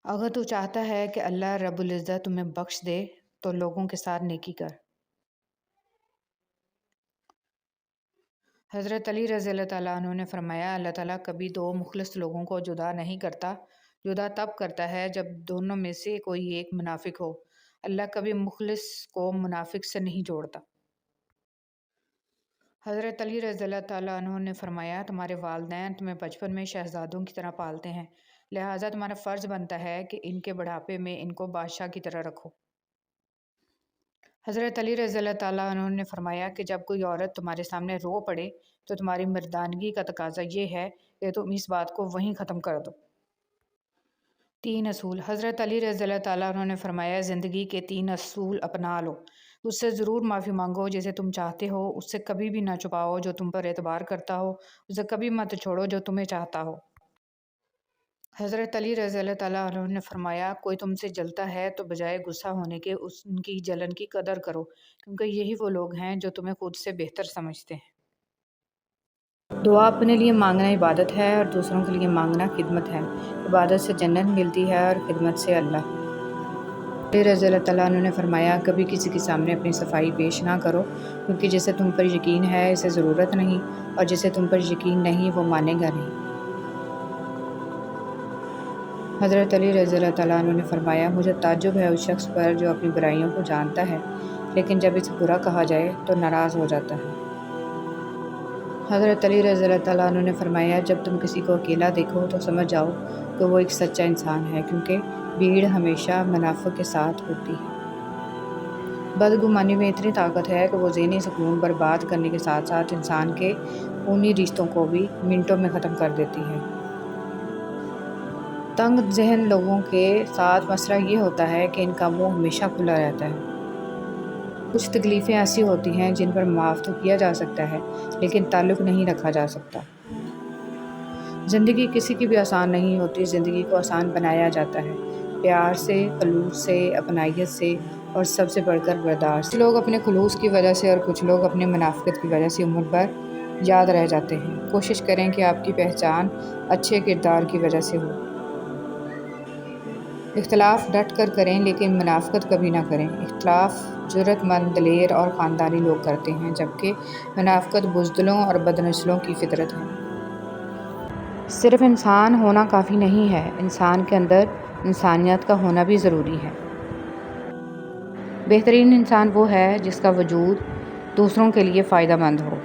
اگر تو چاہتا ہے کہ اللہ رب العزت تمہیں بخش دے تو لوگوں کے ساتھ نیکی کر۔ حضرت علی رضی اللہ تعالیٰ عنہ نے فرمایا، اللہ تعالیٰ کبھی دو مخلص لوگوں کو جدا نہیں کرتا، جدا تب کرتا ہے جب دونوں میں سے کوئی ایک منافق ہو۔ اللہ کبھی مخلص کو منافق سے نہیں جوڑتا۔ حضرت علی رضی اللہ تعالیٰ عنہ نے فرمایا، تمہارے والدین تمہیں بچپن میں شہزادوں کی طرح پالتے ہیں، لہٰذا تمہارا فرض بنتا ہے کہ ان کے بڑھاپے میں ان کو بادشاہ کی طرح رکھو۔ حضرت علی رضی اللہ تعالیٰ عنہ نے فرمایا کہ جب کوئی عورت تمہارے سامنے رو پڑے تو تمہاری مردانگی کا تقاضا یہ ہے کہ تم اس بات کو وہیں ختم کر دو۔ 3 اصول۔ حضرت علی رضی اللہ تعالیٰ عنہ نے فرمایا، زندگی کے 3 اصول اپنا لو۔ اس سے ضرور معافی مانگو جسے تم چاہتے ہو، اس سے کبھی بھی نہ چھپاؤ جو تم پر اعتبار کرتا ہو، اسے کبھی مت چھوڑو جو تمہیں چاہتا ہو۔ حضرت علی رضی اللہ تعالیٰ عنہ نے فرمایا، کوئی تم سے جلتا ہے تو بجائے غصہ ہونے کے ان کی جلن کی قدر کرو، کیونکہ یہی وہ لوگ ہیں جو تمہیں خود سے بہتر سمجھتے ہیں۔ دعا اپنے لیے مانگنا عبادت ہے اور دوسروں کے لیے مانگنا خدمت ہے۔ عبادت سے جنت ملتی ہے اور خدمت سے اللہ۔ علی رضی اللہ تعالیٰ عنہ نے فرمایا، کبھی کسی کے سامنے اپنی صفائی پیش نہ کرو، کیونکہ جسے تم پر یقین ہے اسے ضرورت نہیں، اور جسے تم پر یقین نہیں وہ مانے گا نہیں۔ حضرت علی رضی اللہ تعالیٰ عنہ نے فرمایا، مجھے تعجب ہے اس شخص پر جو اپنی برائیوں کو جانتا ہے لیکن جب اسے برا کہا جائے تو ناراض ہو جاتا ہے۔ حضرت علی رضی اللہ تعالیٰ عنہ نے فرمایا، جب تم کسی کو اکیلا دیکھو تو سمجھ جاؤ کہ وہ ایک سچا انسان ہے، کیونکہ بھیڑ ہمیشہ منافق کے ساتھ ہوتی ہے۔ بدگمانی میں اتنی طاقت ہے کہ وہ ذہنی سکون برباد کرنے کے ساتھ ساتھ انسان کے خونی رشتوں کو بھی منٹوں میں ختم کر دیتی ہے۔ تنگ ذہن لوگوں کے ساتھ مسئلہ یہ ہوتا ہے کہ ان کا منہ ہمیشہ کھلا رہتا ہے۔ کچھ تکلیفیں ایسی ہوتی ہیں جن پر معاف تو کیا جا سکتا ہے لیکن تعلق نہیں رکھا جا سکتا۔ زندگی کسی کی بھی آسان نہیں ہوتی، زندگی کو آسان بنایا جاتا ہے پیار سے، خلوص سے، اپنائیت سے اور سب سے بڑھ کر برداشت سے۔ کچھ لوگ اپنے خلوص کی وجہ سے اور کچھ لوگ اپنے منافقت کی وجہ سے عمر بھر یاد رہ جاتے ہیں۔ کوشش کریں کہ آپ کی پہچان اچھے کردار کی وجہ سے ہو۔ اختلاف ڈٹ کر کریں لیکن منافقت کبھی نہ کریں۔ اختلاف جرأت مند، دلیر اور خاندانی لوگ کرتے ہیں، جبکہ منافقت بزدلوں اور بدنسلوں کی فطرت ہے۔ صرف انسان ہونا کافی نہیں ہے، انسان کے اندر انسانیت کا ہونا بھی ضروری ہے۔ بہترین انسان وہ ہے جس کا وجود دوسروں کے لیے فائدہ مند ہو۔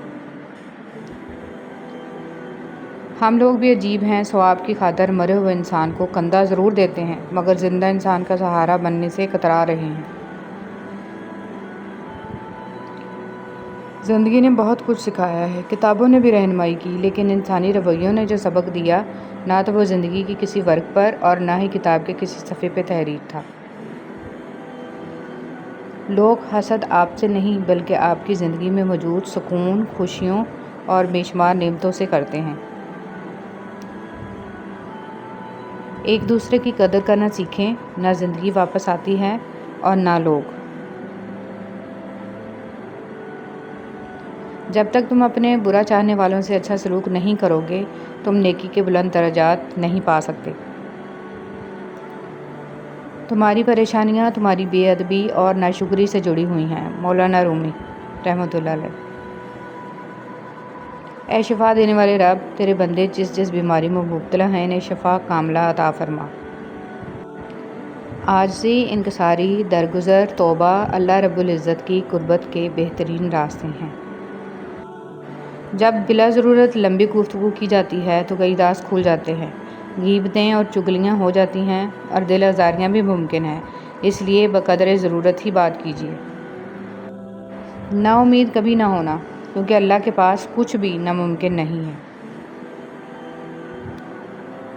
ہم لوگ بھی عجیب ہیں، ثواب کی خاطر مرے ہوئے انسان کو کندھا ضرور دیتے ہیں مگر زندہ انسان کا سہارا بننے سے کترا رہے ہیں۔ زندگی نے بہت کچھ سکھایا ہے، کتابوں نے بھی رہنمائی کی، لیکن انسانی رویوں نے جو سبق دیا نہ تو وہ زندگی کی کسی ورق پر اور نہ ہی کتاب کے کسی صفحے پہ تحریر تھا۔ لوگ حسد آپ سے نہیں بلکہ آپ کی زندگی میں موجود سکون، خوشیوں اور بے شمار نعمتوں سے کرتے ہیں۔ ایک دوسرے کی قدر کرنا سیکھیں، نہ زندگی واپس آتی ہے اور نہ لوگ۔ جب تک تم اپنے برا چاہنے والوں سے اچھا سلوک نہیں کرو گے تم نیکی کے بلند درجات نہیں پا سکتے۔ تمہاری پریشانیاں تمہاری بے ادبی اور ناشکری سے جڑی ہوئی ہیں۔ مولانا رومی رحمۃ اللہ علیہ۔ اے شفا دینے والے رب، تیرے بندے جس جس بیماری میں مبتلا ہیں انہیں شفا کاملہ عطا فرما۔ عاجزی، انکساری، درگزر، توبہ اللہ رب العزت کی قربت کے بہترین راستے ہیں۔ جب بلا ضرورت لمبی گفتگو کی جاتی ہے تو کئی راز کھل جاتے ہیں، غیبتیں اور چگلیاں ہو جاتی ہیں اور دل آزاریاں بھی ممکن ہیں، اس لیے بقدر ضرورت ہی بات کیجیے۔ نا امید کبھی نہ ہونا، کیونکہ اللہ کے پاس کچھ بھی ناممکن نہیں ہے۔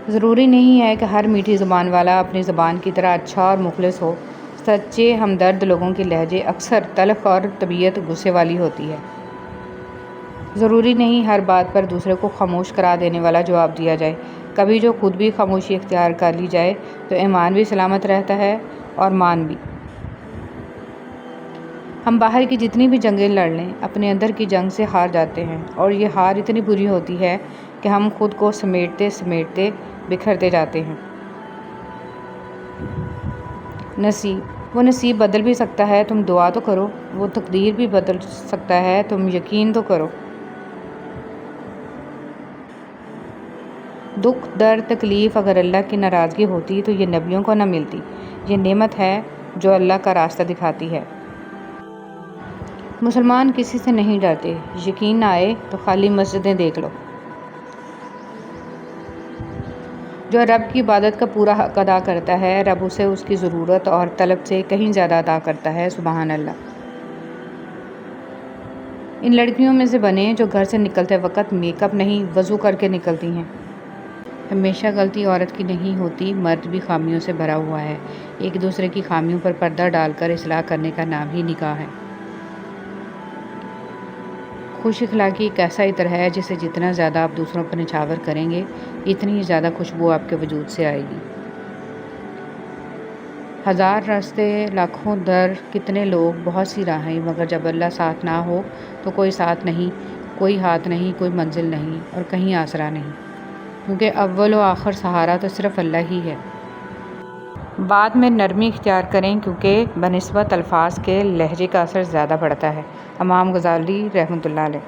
ضروری نہیں ہے کہ ہر میٹھی زبان والا اپنی زبان کی طرح اچھا اور مخلص ہو۔ سچے ہمدرد لوگوں کے لہجے اکثر تلخ اور طبیعت غصے والی ہوتی ہے۔ ضروری نہیں ہر بات پر دوسرے کو خاموش کرا دینے والا جواب دیا جائے، کبھی جو خود بھی خاموشی اختیار کر لی جائے تو ایمان بھی سلامت رہتا ہے اور مان بھی۔ ہم باہر کی جتنی بھی جنگیں لڑ لیں اپنے اندر کی جنگ سے ہار جاتے ہیں، اور یہ ہار اتنی بری ہوتی ہے کہ ہم خود کو سمیٹتے سمیٹتے بکھرتے جاتے ہیں۔ وہ نصیب بدل بھی سکتا ہے، تم دعا تو کرو۔ وہ تقدیر بھی بدل سکتا ہے، تم یقین تو کرو۔ دکھ، درد، تکلیف اگر اللہ کی ناراضگی ہوتی تو یہ نبیوں کو نہ ملتی۔ یہ نعمت ہے جو اللہ کا راستہ دکھاتی ہے۔ مسلمان کسی سے نہیں ڈرتے۔ یقین نہ آئے تو خالی مسجدیں دیکھ لو۔ جو رب کی عبادت کا پورا حق ادا کرتا ہے، رب اسے اس کی ضرورت اور طلب سے کہیں زیادہ عطا کرتا ہے۔ سبحان اللہ۔ ان لڑکیوں میں سے بنیں جو گھر سے نکلتے وقت میک اپ نہیں، وضو کر کے نکلتی ہیں۔ ہمیشہ غلطی عورت کی نہیں ہوتی، مرد بھی خامیوں سے بھرا ہوا ہے۔ ایک دوسرے کی خامیوں پر پردہ ڈال کر اصلاح کرنے کا نام ہی نکاح ہے۔ خوش اخلاقی ایک ایسا عطر ہے جسے جتنا زیادہ آپ دوسروں پر نچھاور کریں گے، اتنی زیادہ خوشبو آپ کے وجود سے آئے گی۔ ہزار راستے، لاکھوں در، کتنے لوگ، بہت سی راہیں، مگر جب اللہ ساتھ نہ ہو تو کوئی ساتھ نہیں، کوئی ہاتھ نہیں، کوئی منزل نہیں اور کہیں آسرا نہیں، کیونکہ اول و آخر سہارا تو صرف اللہ ہی ہے۔ بعد میں نرمی اختیار کریں کیونکہ بنسبت الفاظ کے لہجے کا اثر زیادہ پڑتا ہے۔ امام غزالی رحمۃ اللہ علیہ۔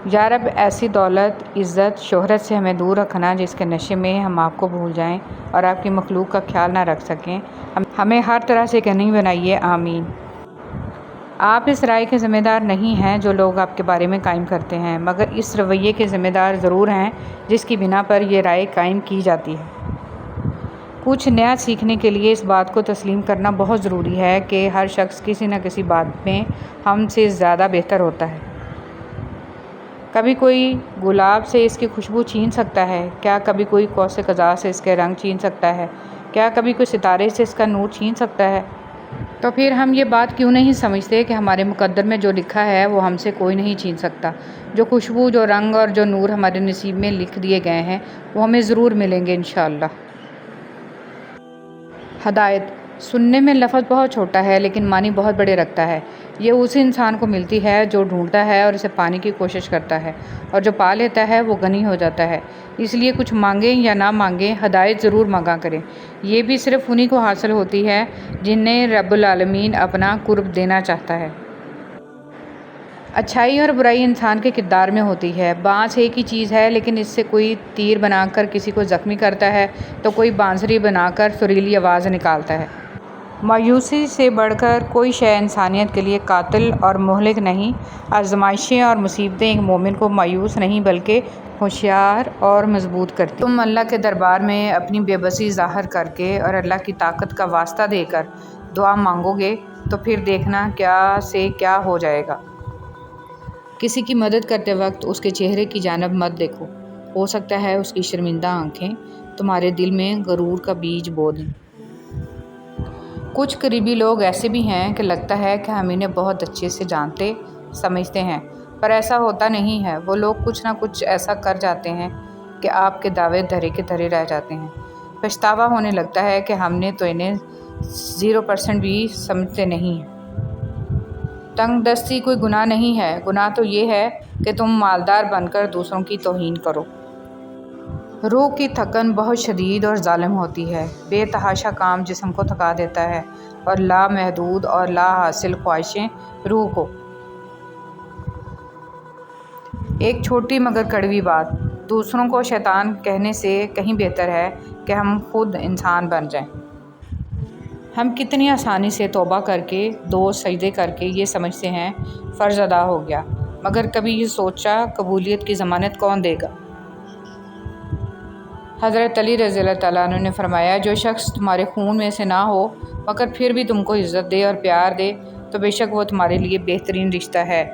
یا رب ایسی دولت، عزت، شہرت سے ہمیں دور رکھنا جس کے نشے میں ہم آپ کو بھول جائیں اور آپ کی مخلوق کا خیال نہ رکھ سکیں۔ ہمیں ہر طرح سے غنی بنائیے، آمین۔ آپ اس رائے کے ذمہ دار نہیں ہیں جو لوگ آپ کے بارے میں قائم کرتے ہیں، مگر اس رویے کے ذمہ دار ضرور ہیں جس کی بنا پر یہ رائے قائم کی جاتی ہے۔ کچھ نیا سیکھنے کے لیے اس بات کو تسلیم کرنا بہت ضروری ہے کہ ہر شخص کسی نہ کسی بات میں ہم سے زیادہ بہتر ہوتا ہے۔ کبھی کوئی گلاب سے اس کی خوشبو چھین سکتا ہے، کیا کبھی کوئی کوس قزح سے اس کے رنگ چھین سکتا ہے، کیا کبھی کوئی ستارے سے اس کا نور چھین سکتا ہے؟ تو پھر ہم یہ بات کیوں نہیں سمجھتے کہ ہمارے مقدر میں جو لکھا ہے وہ ہم سے کوئی نہیں چھین سکتا۔ جو خوشبو، جو رنگ اور جو نور ہمارے نصیب میں لکھ دیے گئے ہیں وہ ہمیں ضرور ملیں گے انشاءاللہ۔ ہدایت سننے میں لفظ بہت چھوٹا ہے لیکن معنی بہت بڑے رکھتا ہے۔ یہ اسی انسان کو ملتی ہے جو ڈھونڈتا ہے اور اسے پانے کی کوشش کرتا ہے، اور جو پا لیتا ہے وہ غنی ہو جاتا ہے۔ اس لیے کچھ مانگیں یا نہ مانگیں، ہدایت ضرور مانگا کریں۔ یہ بھی صرف انہی کو حاصل ہوتی ہے جنہیں رب العالمین اپنا قرب دینا چاہتا ہے۔ اچھائی اور برائی انسان کے کردار میں ہوتی ہے۔ بانس ایک ہی چیز ہے لیکن اس سے کوئی تیر بنا کر کسی کو زخمی کرتا ہے تو کوئی بانسری بنا کر سریلی آواز نکالتا ہے۔ مایوسی سے بڑھ کر کوئی شے انسانیت کے لیے قاتل اور مہلک نہیں۔ آزمائشیں اور مصیبتیں ایک مومن کو مایوس نہیں بلکہ ہوشیار اور مضبوط کرتی ہیں۔ تم اللہ کے دربار میں اپنی بے بسی ظاہر کر کے اور اللہ کی طاقت کا واسطہ دے کر دعا مانگو گے تو پھر دیکھنا کیا سے کیا ہو جائے گا۔ کسی کی مدد کرتے وقت اس کے چہرے کی جانب مت دیکھو، ہو سکتا ہے اس کی شرمندہ آنکھیں تمہارے دل میں غرور کا بیج بو دیں۔ کچھ قریبی لوگ ایسے بھی ہیں کہ لگتا ہے کہ ہم انہیں بہت اچھے سے جانتے سمجھتے ہیں، پر ایسا ہوتا نہیں ہے۔ وہ لوگ کچھ نہ کچھ ایسا کر جاتے ہیں کہ آپ کے دعوے دھرے کے دھرے رہ جاتے ہیں۔ پچھتاوا ہونے لگتا ہے کہ ہم نے تو انہیں 0% بھی سمجھتے نہیں ہیں۔ تنگ دستی کوئی گناہ نہیں ہے، گناہ تو یہ ہے کہ تم مالدار بن کر دوسروں کی توہین کرو۔ روح کی تھکن بہت شدید اور ظالم ہوتی ہے۔ بے تحاشا کام جسم کو تھکا دیتا ہے اور لامحدود اور لا حاصل خواہشیں روح کو۔ ایک چھوٹی مگر کڑوی بات، دوسروں کو شیطان کہنے سے کہیں بہتر ہے کہ ہم خود انسان بن جائیں۔ ہم کتنی آسانی سے توبہ کر کے، 2 سجدے کر کے یہ سمجھتے ہیں فرض ادا ہو گیا، مگر کبھی یہ سوچا قبولیت کی ضمانت کون دے گا؟ حضرت علی رضی اللہ تعالیٰ عنہ نے فرمایا، جو شخص تمہارے خون میں سے نہ ہو مگر پھر بھی تم کو عزت دے اور پیار دے تو بے شک وہ تمہارے لیے بہترین رشتہ ہے۔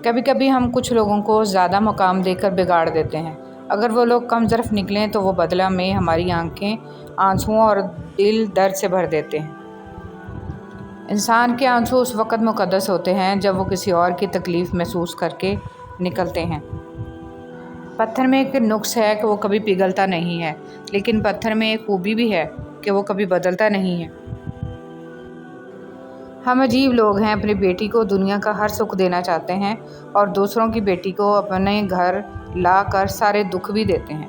کبھی کبھی ہم کچھ لوگوں کو زیادہ مقام دے کر بگاڑ دیتے ہیں۔ اگر وہ لوگ کم ظرف نکلیں تو وہ بدلہ میں ہماری آنکھیں آنسوؤں اور دل درد سے بھر دیتے ہیں۔ انسان کے آنسو اس وقت مقدس ہوتے ہیں جب وہ کسی اور کی تکلیف محسوس کر کے نکلتے ہیں۔ پتھر میں ایک نقص ہے کہ وہ کبھی پگھلتا نہیں ہے، لیکن پتھر میں ایک خوبی بھی ہے کہ وہ کبھی بدلتا نہیں ہے۔ ہم عجیب لوگ ہیں، اپنی بیٹی کو دنیا کا ہر سکھ دینا چاہتے ہیں اور دوسروں کی بیٹی کو اپنے گھر لا کر سارے دکھ بھی دیتے ہیں۔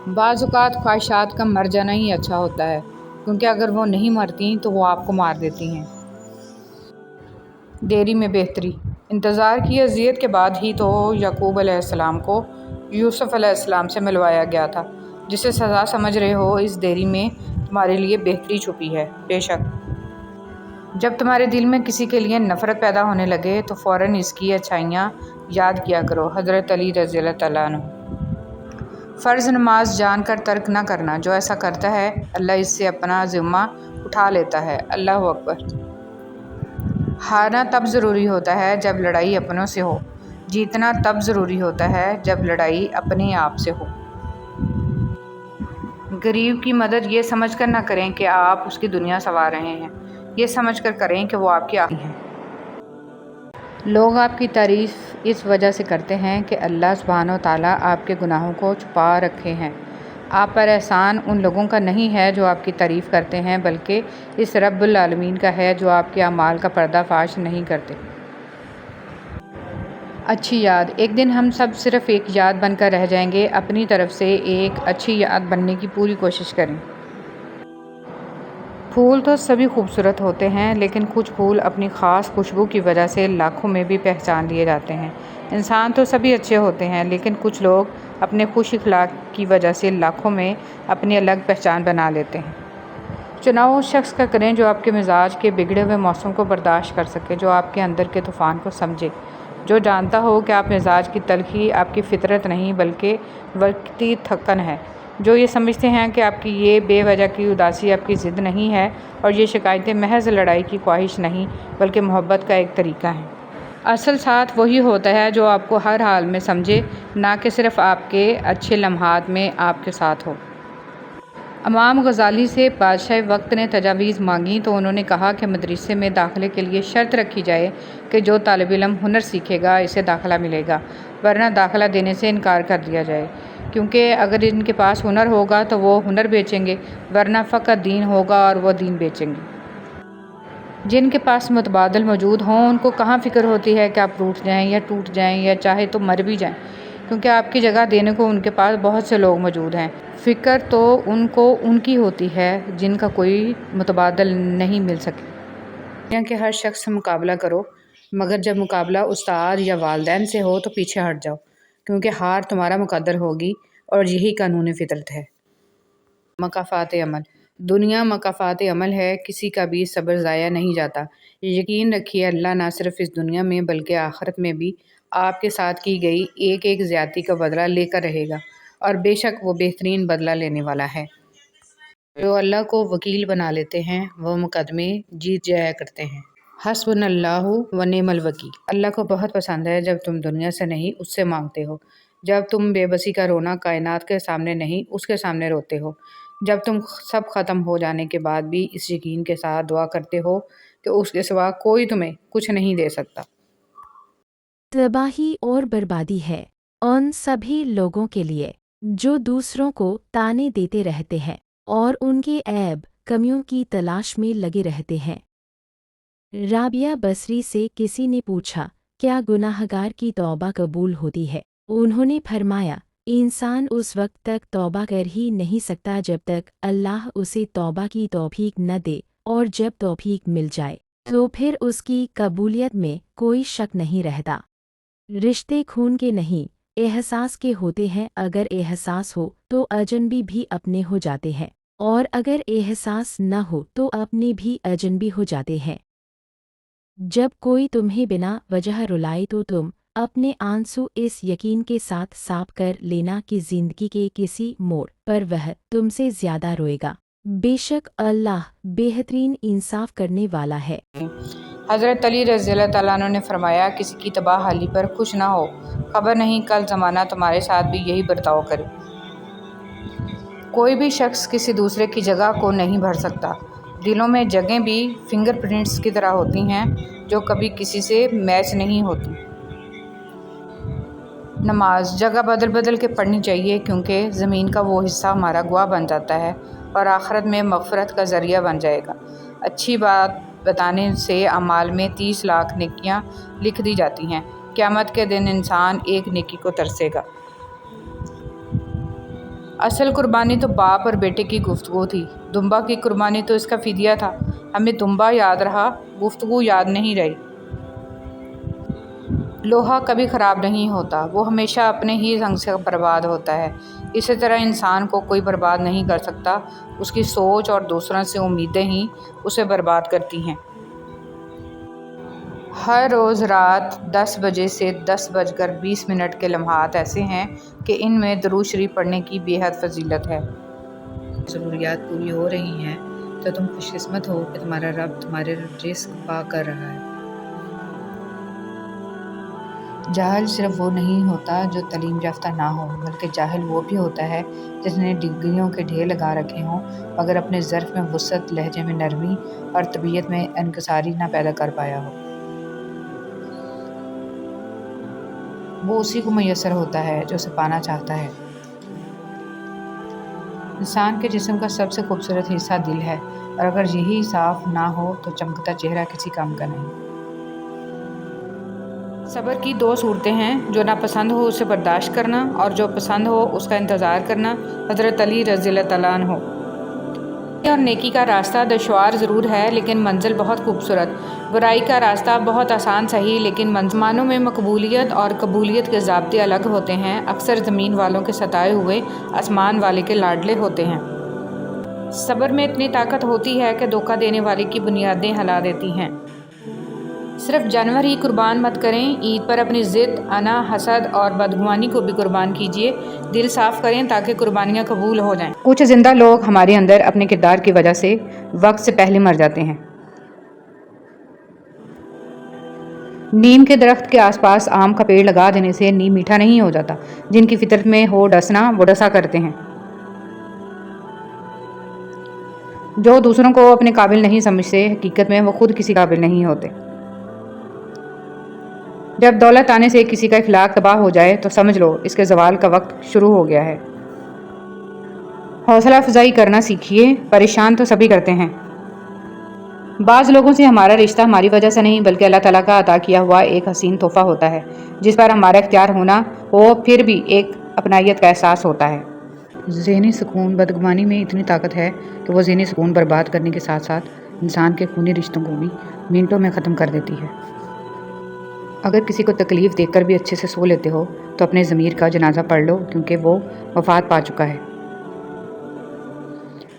بعض اوقات خواہشات کا مر جانا ہی اچھا ہوتا ہے، کیونکہ اگر وہ نہیں مرتی تو وہ آپ کو مار دیتی ہیں۔ دیری میں بہتری۔ انتظار کی اذیت کے بعد ہی تو یعقوب علیہ السلام کو یوسف علیہ السلام سے ملوایا گیا تھا۔ جسے سزا سمجھ رہے ہو، اس دیری میں تمہارے لیے بہتری چھپی ہے۔ بے شک جب تمہارے دل میں کسی کے لیے نفرت پیدا ہونے لگے تو فوراً اس کی اچھائیاں یاد کیا کرو۔ حضرت علی رضی اللہ تعالیٰ عنہ۔ فرض نماز جان کر ترک نہ کرنا، جو ایسا کرتا ہے اللہ اس سے اپنا ذمہ اٹھا لیتا ہے۔ اللہ اکبر۔ ہارنا تب ضروری ہوتا ہے جب لڑائی اپنوں سے ہو، جیتنا تب ضروری ہوتا ہے جب لڑائی اپنے آپ سے ہو۔ غریب کی مدد یہ سمجھ کر نہ کریں کہ آپ اس کی دنیا سنوار رہے ہیں، یہ سمجھ کر کریں کہ وہ آپ کی آخری ہیں۔ لوگ آپ کی تعریف اس وجہ سے کرتے ہیں کہ اللہ سبحانہ و تعالیٰ آپ کے گناہوں کو چھپا رکھے ہیں۔ آپ پر احسان ان لوگوں کا نہیں ہے جو آپ کی تعریف کرتے ہیں، بلکہ اس رب العالمین کا ہے جو آپ کے اعمال کا پردہ فاش نہیں کرتے۔ اچھی یاد۔ ایک دن ہم سب صرف ایک یاد بن کر رہ جائیں گے۔ اپنی طرف سے ایک اچھی یاد بننے کی پوری کوشش کریں۔ پھول تو سبھی خوبصورت ہوتے ہیں، لیکن کچھ پھول اپنی خاص خوشبو کی وجہ سے لاکھوں میں بھی پہچان لیے جاتے ہیں۔ انسان تو سبھی اچھے ہوتے ہیں، لیکن کچھ لوگ اپنے خوش اخلاق کی وجہ سے لاکھوں میں اپنی الگ پہچان بنا لیتے ہیں۔ چناؤ اس شخص کا کریں جو آپ کے مزاج کے بگڑے ہوئے موسم کو برداشت کر سکے، جو آپ کے اندر کے طوفان کو سمجھے، جو جانتا ہو کہ آپ مزاج کی تلخی آپ کی فطرت نہیں بلکہ وقتی تھکن ہے، جو یہ سمجھتے ہیں کہ آپ کی یہ بے وجہ کی اداسی آپ کی ضد نہیں ہے اور یہ شکایتیں محض لڑائی کی خواہش نہیں بلکہ محبت کا ایک طریقہ ہیں۔ اصل ساتھ وہی ہوتا ہے جو آپ کو ہر حال میں سمجھے، نہ کہ صرف آپ کے اچھے لمحات میں آپ کے ساتھ ہو۔ امام غزالی سے بادشاہ وقت نے تجاویز مانگی تو انہوں نے کہا کہ مدرسے میں داخلے کے لیے شرط رکھی جائے کہ جو طالب علم ہنر سیکھے گا اسے داخلہ ملے گا، ورنہ داخلہ دینے سے انکار کر دیا جائے، کیونکہ اگر ان کے پاس ہنر ہوگا تو وہ ہنر بیچیں گے، ورنہ فقط دین ہوگا اور وہ دین بیچیں گے۔ جن کے پاس متبادل موجود ہوں ان کو کہاں فکر ہوتی ہے کہ آپ روٹھ جائیں یا ٹوٹ جائیں یا چاہے تو مر بھی جائیں، کیونکہ آپ کی جگہ دینے کو ان کے پاس بہت سے لوگ موجود ہیں۔ فکر تو ان کو ان کی ہوتی ہے جن کا کوئی متبادل نہیں مل سکے۔ دنیا کے ہر شخص سے مقابلہ کرو، مگر جب مقابلہ استاد یا والدین سے ہو تو پیچھے ہٹ جاؤ، کیونکہ ہار تمہارا مقدر ہوگی اور یہی قانون فطرت ہے۔ مکافات عمل۔ دنیا مکافات عمل ہے، کسی کا بھی صبر ضائع نہیں جاتا۔ یقین رکھیے اللہ نہ صرف اس دنیا میں بلکہ آخرت میں بھی آپ کے ساتھ کی گئی ایک ایک زیادتی کا بدلہ لے کر رہے گا، اور بے شک وہ بہترین بدلہ لینے والا ہے۔ جو اللہ کو وکیل بنا لیتے ہیں وہ مقدمے جیت جایا کرتے ہیں۔ حسبنا اللہ و نعم الوکیل۔ اللہ کو بہت پسند ہے جب تم دنیا سے نہیں اس سے مانگتے ہو، جب تم بے بسی کا رونا کائنات کے سامنے نہیں اس کے سامنے روتے ہو، جب تم سب ختم ہو جانے کے بعد بھی اس یقین کے ساتھ دعا کرتے ہو کہ اس کے سوا کوئی تمہیں کچھ نہیں دے سکتا۔ تباہی اور بربادی ہے ان سبھی لوگوں کے لیے جو دوسروں کو تانے دیتے رہتے ہیں اور ان کے عیب کمیوں کی تلاش میں لگے رہتے ہیں۔ رابعہ بصری سے کسی نے پوچھا، کیا گناہگار کی توبہ قبول ہوتی ہے؟ انہوں نے فرمایا، انسان اس وقت تک توبہ کر ہی نہیں سکتا جب تک اللہ اسے توبہ کی توفیق نہ دے، اور جب توفیق مل جائے تو پھر اس کی قبولیت میں کوئی شک نہیں رہتا۔ رشتے خون کے نہیں، احساس کے ہوتے ہیں۔ اگر احساس ہو تو اجنبی بھی اپنے ہو جاتے ہیں، اور اگر احساس نہ ہو تو اپنے بھی اجنبی ہو جاتے ہیں۔ جب کوئی تمہیں بنا وجہ رلائے تو تم اپنے آنسو اس یقین کے ساتھ صاف کر لینا کہ زندگی کے کسی موڑ پر وہ تم سے زیادہ روئے گا۔ بے شک اللہ بہترین انصاف کرنے والا ہے۔ حضرت علی رضی اللہ تعالیٰ عنہ نے فرمایا، کسی کی تباہ حالی پر خوش نہ ہو، خبر نہیں کل زمانہ تمہارے ساتھ بھی یہی برتاؤ کرے۔ کوئی بھی شخص کسی دوسرے کی جگہ کو نہیں بھر سکتا۔ دلوں میں جگہیں بھی فنگر پرنٹس کی طرح ہوتی ہیں جو کبھی کسی سے میچ نہیں ہوتی۔ نماز جگہ بدل بدل کے پڑھنی چاہیے، کیونکہ زمین کا وہ حصہ ہمارا گواہ بن جاتا ہے اور آخرت میں مغفرت کا ذریعہ بن جائے گا۔ اچھی بات بتانے سے اعمال میں 30 لاکھ نیکیاں لکھ دی جاتی ہیں۔ قیامت کے دن انسان ایک نیکی کو ترسے گا۔ اصل قربانی تو باپ اور بیٹے کی گفتگو تھی، دمبا کی قربانی تو اس کا فدیہ تھا۔ ہمیں دمبا یاد رہا، گفتگو یاد نہیں رہی۔ لوہا کبھی خراب نہیں ہوتا، وہ ہمیشہ اپنے ہی رنگ سے برباد ہوتا ہے۔ اسی طرح انسان کو کوئی برباد نہیں کر سکتا، اس کی سوچ اور دوسروں سے امیدیں ہی اسے برباد کرتی ہیں۔ ہر روز رات 10 بجے سے 10:20 کے لمحات ایسے ہیں کہ ان میں درود شریف پڑھنے کی بے حد فضیلت ہے۔ ضروریات پوری ہو رہی ہیں تو تم خوش قسمت ہو کہ تمہارا رب تمہارے رزق پاک کر رہا ہے۔ جاہل صرف وہ نہیں ہوتا جو تعلیم یافتہ نہ ہو، بلکہ جاہل وہ بھی ہوتا ہے جس نے ڈگریوں کے ڈھیر لگا رکھے ہوں مگر اپنے ظرف میں وسعت، لہجے میں نرمی اور طبیعت میں انکساری نہ پیدا کر پایا ہو۔ وہ اسی کو میسر ہوتا ہے جو اسے پانا چاہتا ہے۔ انسان کے جسم کا سب سے خوبصورت حصہ دل ہے، اور اگر یہی صاف نہ ہو تو چمکتا چہرہ کسی کام کا نہیں۔ صبر کی 2 صورتیں ہیں، جو ناپسند ہو اسے برداشت کرنا اور جو پسند ہو اس کا انتظار کرنا۔ حضرت علی رضی اللہ تعالیٰ عنہ۔ اور نیکی کا راستہ دشوار ضرور ہے لیکن منزل بہت خوبصورت، برائی کا راستہ بہت آسان صحیح لیکن آسمانوں میں مقبولیت اور قبولیت کے ضابطے الگ ہوتے ہیں، اکثر زمین والوں کے ستائے ہوئے آسمان والے کے لاڈلے ہوتے ہیں۔ صبر میں اتنی طاقت ہوتی ہے کہ دھوکہ دینے والے کی بنیادیں ہلا دیتی ہیں۔ صرف جانور ہی قربان مت کریں، عید پر اپنی ضد، انا، حسد اور بدگمانی کو بھی قربان کیجیے۔ دل صاف کریں تاکہ قربانیاں قبول ہو جائیں۔ کچھ زندہ لوگ ہمارے اندر اپنے کردار کی وجہ سے وقت سے پہلے مر جاتے ہیں۔ نیم کے درخت کے آس پاس آم کا پیڑ لگا دینے سے نیم میٹھا نہیں ہو جاتا۔ جن کی فطرت میں ہو ڈسنا، وہ ڈسا کرتے ہیں۔ جو دوسروں کو اپنے قابل نہیں سمجھتے، حقیقت میں وہ خود کسی قابل نہیں ہوتے۔ جب دولت آنے سے کسی کا اخلاق تباہ ہو جائے تو سمجھ لو اس کے زوال کا وقت شروع ہو گیا ہے۔ حوصلہ افزائی کرنا سیکھیے، پریشان تو سبھی کرتے ہیں۔ بعض لوگوں سے ہمارا رشتہ ہماری وجہ سے نہیں بلکہ اللہ تعالیٰ کا عطا کیا ہوا ایک حسین تحفہ ہوتا ہے، جس پر ہمارا اختیار ہونا ہو پھر بھی ایک اپنائیت کا احساس ہوتا ہے۔ ذہنی سکون۔ بدگمانی میں اتنی طاقت ہے کہ وہ ذہنی سکون برباد کرنے کے ساتھ ساتھ انسان کے خونی رشتوں کو بھی منٹوں میں ختم کر دیتی ہے۔ اگر کسی کو تکلیف دے کر بھی اچھے سے سو لیتے ہو تو اپنے ضمیر کا جنازہ پڑھ لو، کیونکہ وہ وفات پا چکا ہے۔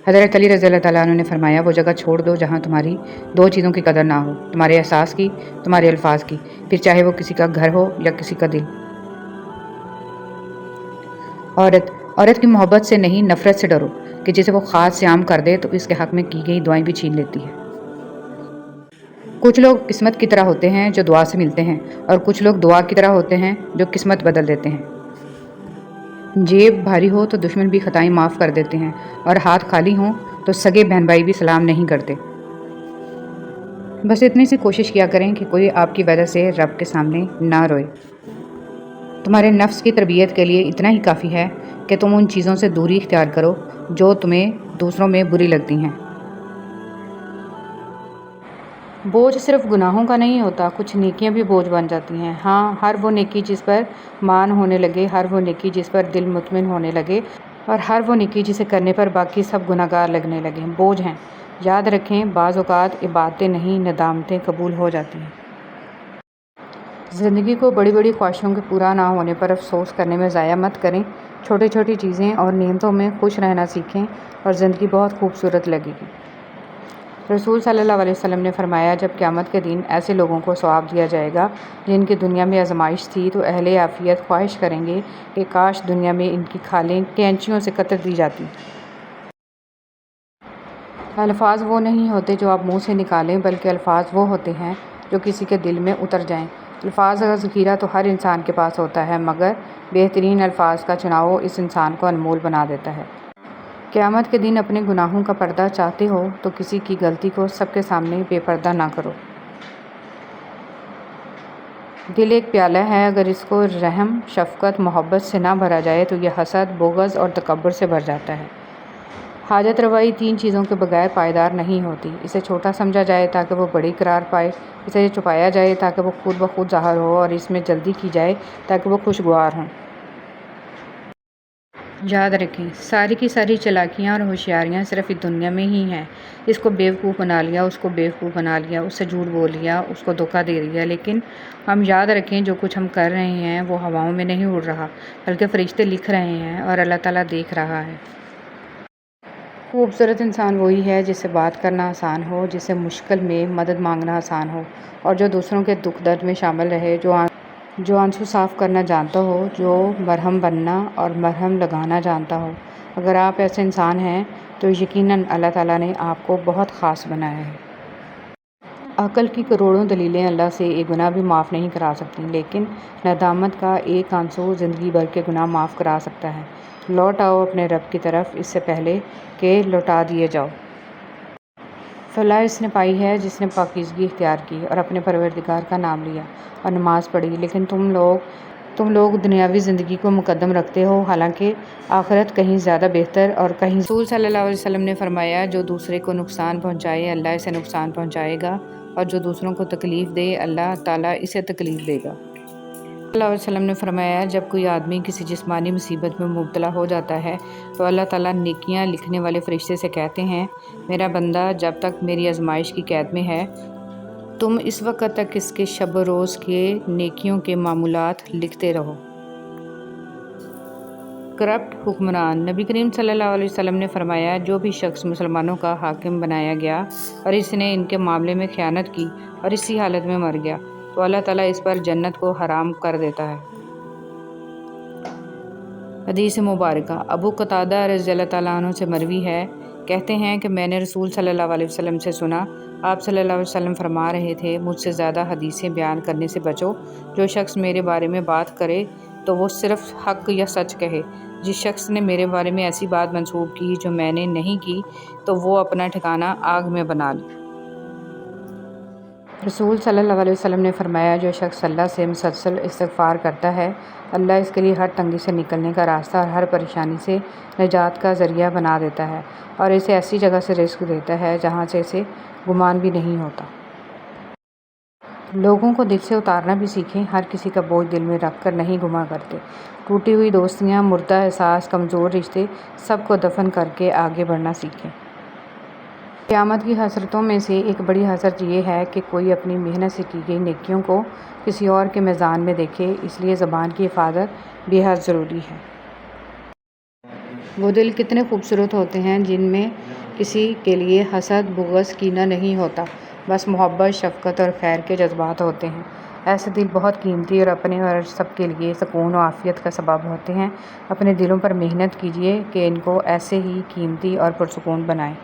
حضرت علی رضی اللہ تعالیٰ عنہ نے فرمایا، وہ جگہ چھوڑ دو جہاں تمہاری 2 چیزوں کی قدر نہ ہو، تمہارے احساس کی، تمہارے الفاظ کی، پھر چاہے وہ کسی کا گھر ہو یا کسی کا دل۔ عورت کی محبت سے نہیں نفرت سے ڈرو کہ جسے وہ خاص سے عام کر دے تو اس کے حق میں کی گئی دعائیں بھی چھین لیتی ہے۔ کچھ لوگ قسمت کی طرح ہوتے ہیں جو دعا سے ملتے ہیں، اور کچھ لوگ دعا کی طرح ہوتے ہیں جو قسمت بدل دیتے ہیں۔ جیب بھاری ہو تو دشمن بھی خطائیں معاف کر دیتے ہیں، اور ہاتھ خالی ہوں تو سگے بہن بھائی بھی سلام نہیں کرتے۔ بس اتنی سی کوشش کیا کریں کہ کوئی آپ کی وجہ سے رب کے سامنے نہ روئے۔ تمہارے نفس کی تربیت کے لیے اتنا ہی کافی ہے کہ تم ان چیزوں سے دوری اختیار کرو جو تمہیں دوسروں میں بری لگتی ہیں۔ بوجھ صرف گناہوں کا نہیں ہوتا، کچھ نیکیاں بھی بوجھ بن جاتی ہیں۔ ہاں، ہر وہ نیکی جس پر مان ہونے لگے، ہر وہ نیکی جس پر دل مطمئن ہونے لگے، اور ہر وہ نیکی جسے کرنے پر باقی سب گناہگار لگنے لگے، بوجھ ہیں۔ یاد رکھیں، بعض اوقات عبادتیں نہیں، ندامتیں قبول ہو جاتی ہیں۔ زندگی کو بڑی بڑی خواہشوں کے پورا نہ ہونے پر افسوس کرنے میں ضائع مت کریں۔ چھوٹی چھوٹی چیزیں اور نعمتوں میں خوش رہنا سیکھیں اور زندگی بہت خوبصورت لگے گی۔ رسول صلی اللہ علیہ وسلم نے فرمایا، جب قیامت کے دن ایسے لوگوں کو ثواب دیا جائے گا جن کی دنیا میں آزمائش تھی تو اہل عافیت خواہش کریں گے کہ کاش دنیا میں ان کی کھالیں کینچیوں سے کتر دی جاتی۔ الفاظ وہ نہیں ہوتے جو آپ منہ سے نکالیں بلکہ الفاظ وہ ہوتے ہیں جو کسی کے دل میں اتر جائیں۔ الفاظ کا ذخیرہ تو ہر انسان کے پاس ہوتا ہے، مگر بہترین الفاظ کا چناؤ اس انسان کو انمول بنا دیتا ہے۔ قیامت کے دن اپنے گناہوں کا پردہ چاہتے ہو تو کسی کی غلطی کو سب کے سامنے بے پردہ نہ کرو۔ دل ایک پیالہ ہے، اگر اس کو رحم، شفقت، محبت سے نہ بھرا جائے تو یہ حسد، بغض اور تکبر سے بھر جاتا ہے۔ حاجت روائی 3 چیزوں کے بغیر پائیدار نہیں ہوتی۔ اسے چھوٹا سمجھا جائے تاکہ وہ بڑی قرار پائے، اسے چھپایا جائے تاکہ وہ خود بخود ظاہر ہو، اور اس میں جلدی کی جائے تاکہ وہ خوشگوار ہوں۔ یاد رکھیں ساری کی ساری چالاکیاں اور ہوشیاریاں صرف اس دنیا میں ہی ہیں۔ اس کو بیوقوف بنا لیا، اس کو بیوقوف بنا لیا، اس سے جھوٹ بول لیا، اس کو دھوکہ دے دیا، لیکن ہم یاد رکھیں جو کچھ ہم کر رہے ہیں وہ ہواؤں میں نہیں اڑ رہا، بلکہ فرشتے لکھ رہے ہیں اور اللہ تعالیٰ دیکھ رہا ہے۔ خوبصورت انسان وہی ہے جس سے بات کرنا آسان ہو، جس سے مشکل میں مدد مانگنا آسان ہو، اور جو دوسروں کے دکھ درد میں شامل رہے، جو آنسو صاف کرنا جانتا ہو، جو مرہم بننا اور مرہم لگانا جانتا ہو۔ اگر آپ ایسے انسان ہیں تو یقیناً اللہ تعالیٰ نے آپ کو بہت خاص بنایا ہے۔ عقل کی کروڑوں دلیلیں اللہ سے ایک گناہ بھی معاف نہیں کرا سکتی، لیکن ندامت کا ایک آنسو زندگی بھر کے گناہ معاف کرا سکتا ہے۔ لوٹ آؤ اپنے رب کی طرف اس سے پہلے کہ لوٹا دیے جاؤ۔ فلاح اس نے پائی ہے جس نے پاکیزگی اختیار کی اور اپنے پروردگار کا نام لیا اور نماز پڑھی، لیکن تم لوگ دنیاوی زندگی کو مقدم رکھتے ہو، حالانکہ آخرت کہیں زیادہ بہتر اور کہیں رسول صلی اللہ علیہ وسلم نے فرمایا جو دوسرے کو نقصان پہنچائے اللہ اسے نقصان پہنچائے گا، اور جو دوسروں کو تکلیف دے اللہ تعالیٰ اسے تکلیف دے گا۔ صلی اللہ علیہ وسلم نے فرمایا جب کوئی آدمی کسی جسمانی مصیبت میں مبتلا ہو جاتا ہے تو اللہ تعالیٰ نیکیاں لکھنے والے فرشتے سے کہتے ہیں میرا بندہ جب تک میری آزمائش کی قید میں ہے تم اس وقت تک اس کے شب و روز کے نیکیوں کے معمولات لکھتے رہو۔ کرپٹ حکمران نبی کریم صلی اللہ علیہ وسلم نے فرمایا جو بھی شخص مسلمانوں کا حاکم بنایا گیا اور اس نے ان کے معاملے میں خیانت کی اور اسی حالت میں مر گیا تو اللہ تعالیٰ اس پر جنت کو حرام کر دیتا ہے۔ حدیث مبارکہ ابو قتادہ رضی اللہ تعالیٰ عنہ سے مروی ہے، کہتے ہیں کہ میں نے رسول صلی اللہ علیہ وسلم سے سنا، آپ صلی اللہ علیہ وسلم فرما رہے تھے مجھ سے زیادہ حدیثیں بیان کرنے سے بچو، جو شخص میرے بارے میں بات کرے تو وہ صرف حق یا سچ کہے، جس شخص نے میرے بارے میں ایسی بات منسوب کی جو میں نے نہیں کی تو وہ اپنا ٹھکانہ آگ میں بنا لے۔ رسول صلی اللہ علیہ وسلم نے فرمایا جو شخص اللہ سے مسلسل استغفار کرتا ہے اللہ اس کے لیے ہر تنگی سے نکلنے کا راستہ اور ہر پریشانی سے نجات کا ذریعہ بنا دیتا ہے اور اسے ایسی جگہ سے رزق دیتا ہے جہاں سے اسے گمان بھی نہیں ہوتا۔ لوگوں کو دل سے اتارنا بھی سیکھیں، ہر کسی کا بوجھ دل میں رکھ کر نہیں گما کرتے۔ ٹوٹی ہوئی دوستیاں، مردہ احساس، کمزور رشتے سب کو دفن کر کے آگے بڑھنا سیکھیں۔ قیامت کی حسرتوں میں سے ایک بڑی حسرت یہ ہے کہ کوئی اپنی محنت سے کی گئی نیکیوں کو کسی اور کے میزان میں دیکھے، اس لیے زبان کی حفاظت بے حد ضروری ہے۔ وہ دل کتنے خوبصورت ہوتے ہیں جن میں کسی کے لیے حسد، بغض، کینہ نہیں ہوتا، بس محبت، شفقت اور خیر کے جذبات ہوتے ہیں۔ ایسے دل بہت قیمتی اور اپنے اور سب کے لیے سکون و عافیت کا سبب ہوتے ہیں۔ اپنے دلوں پر محنت کیجیے کہ ان کو ایسے ہی قیمتی اور پرسکون بنائیں۔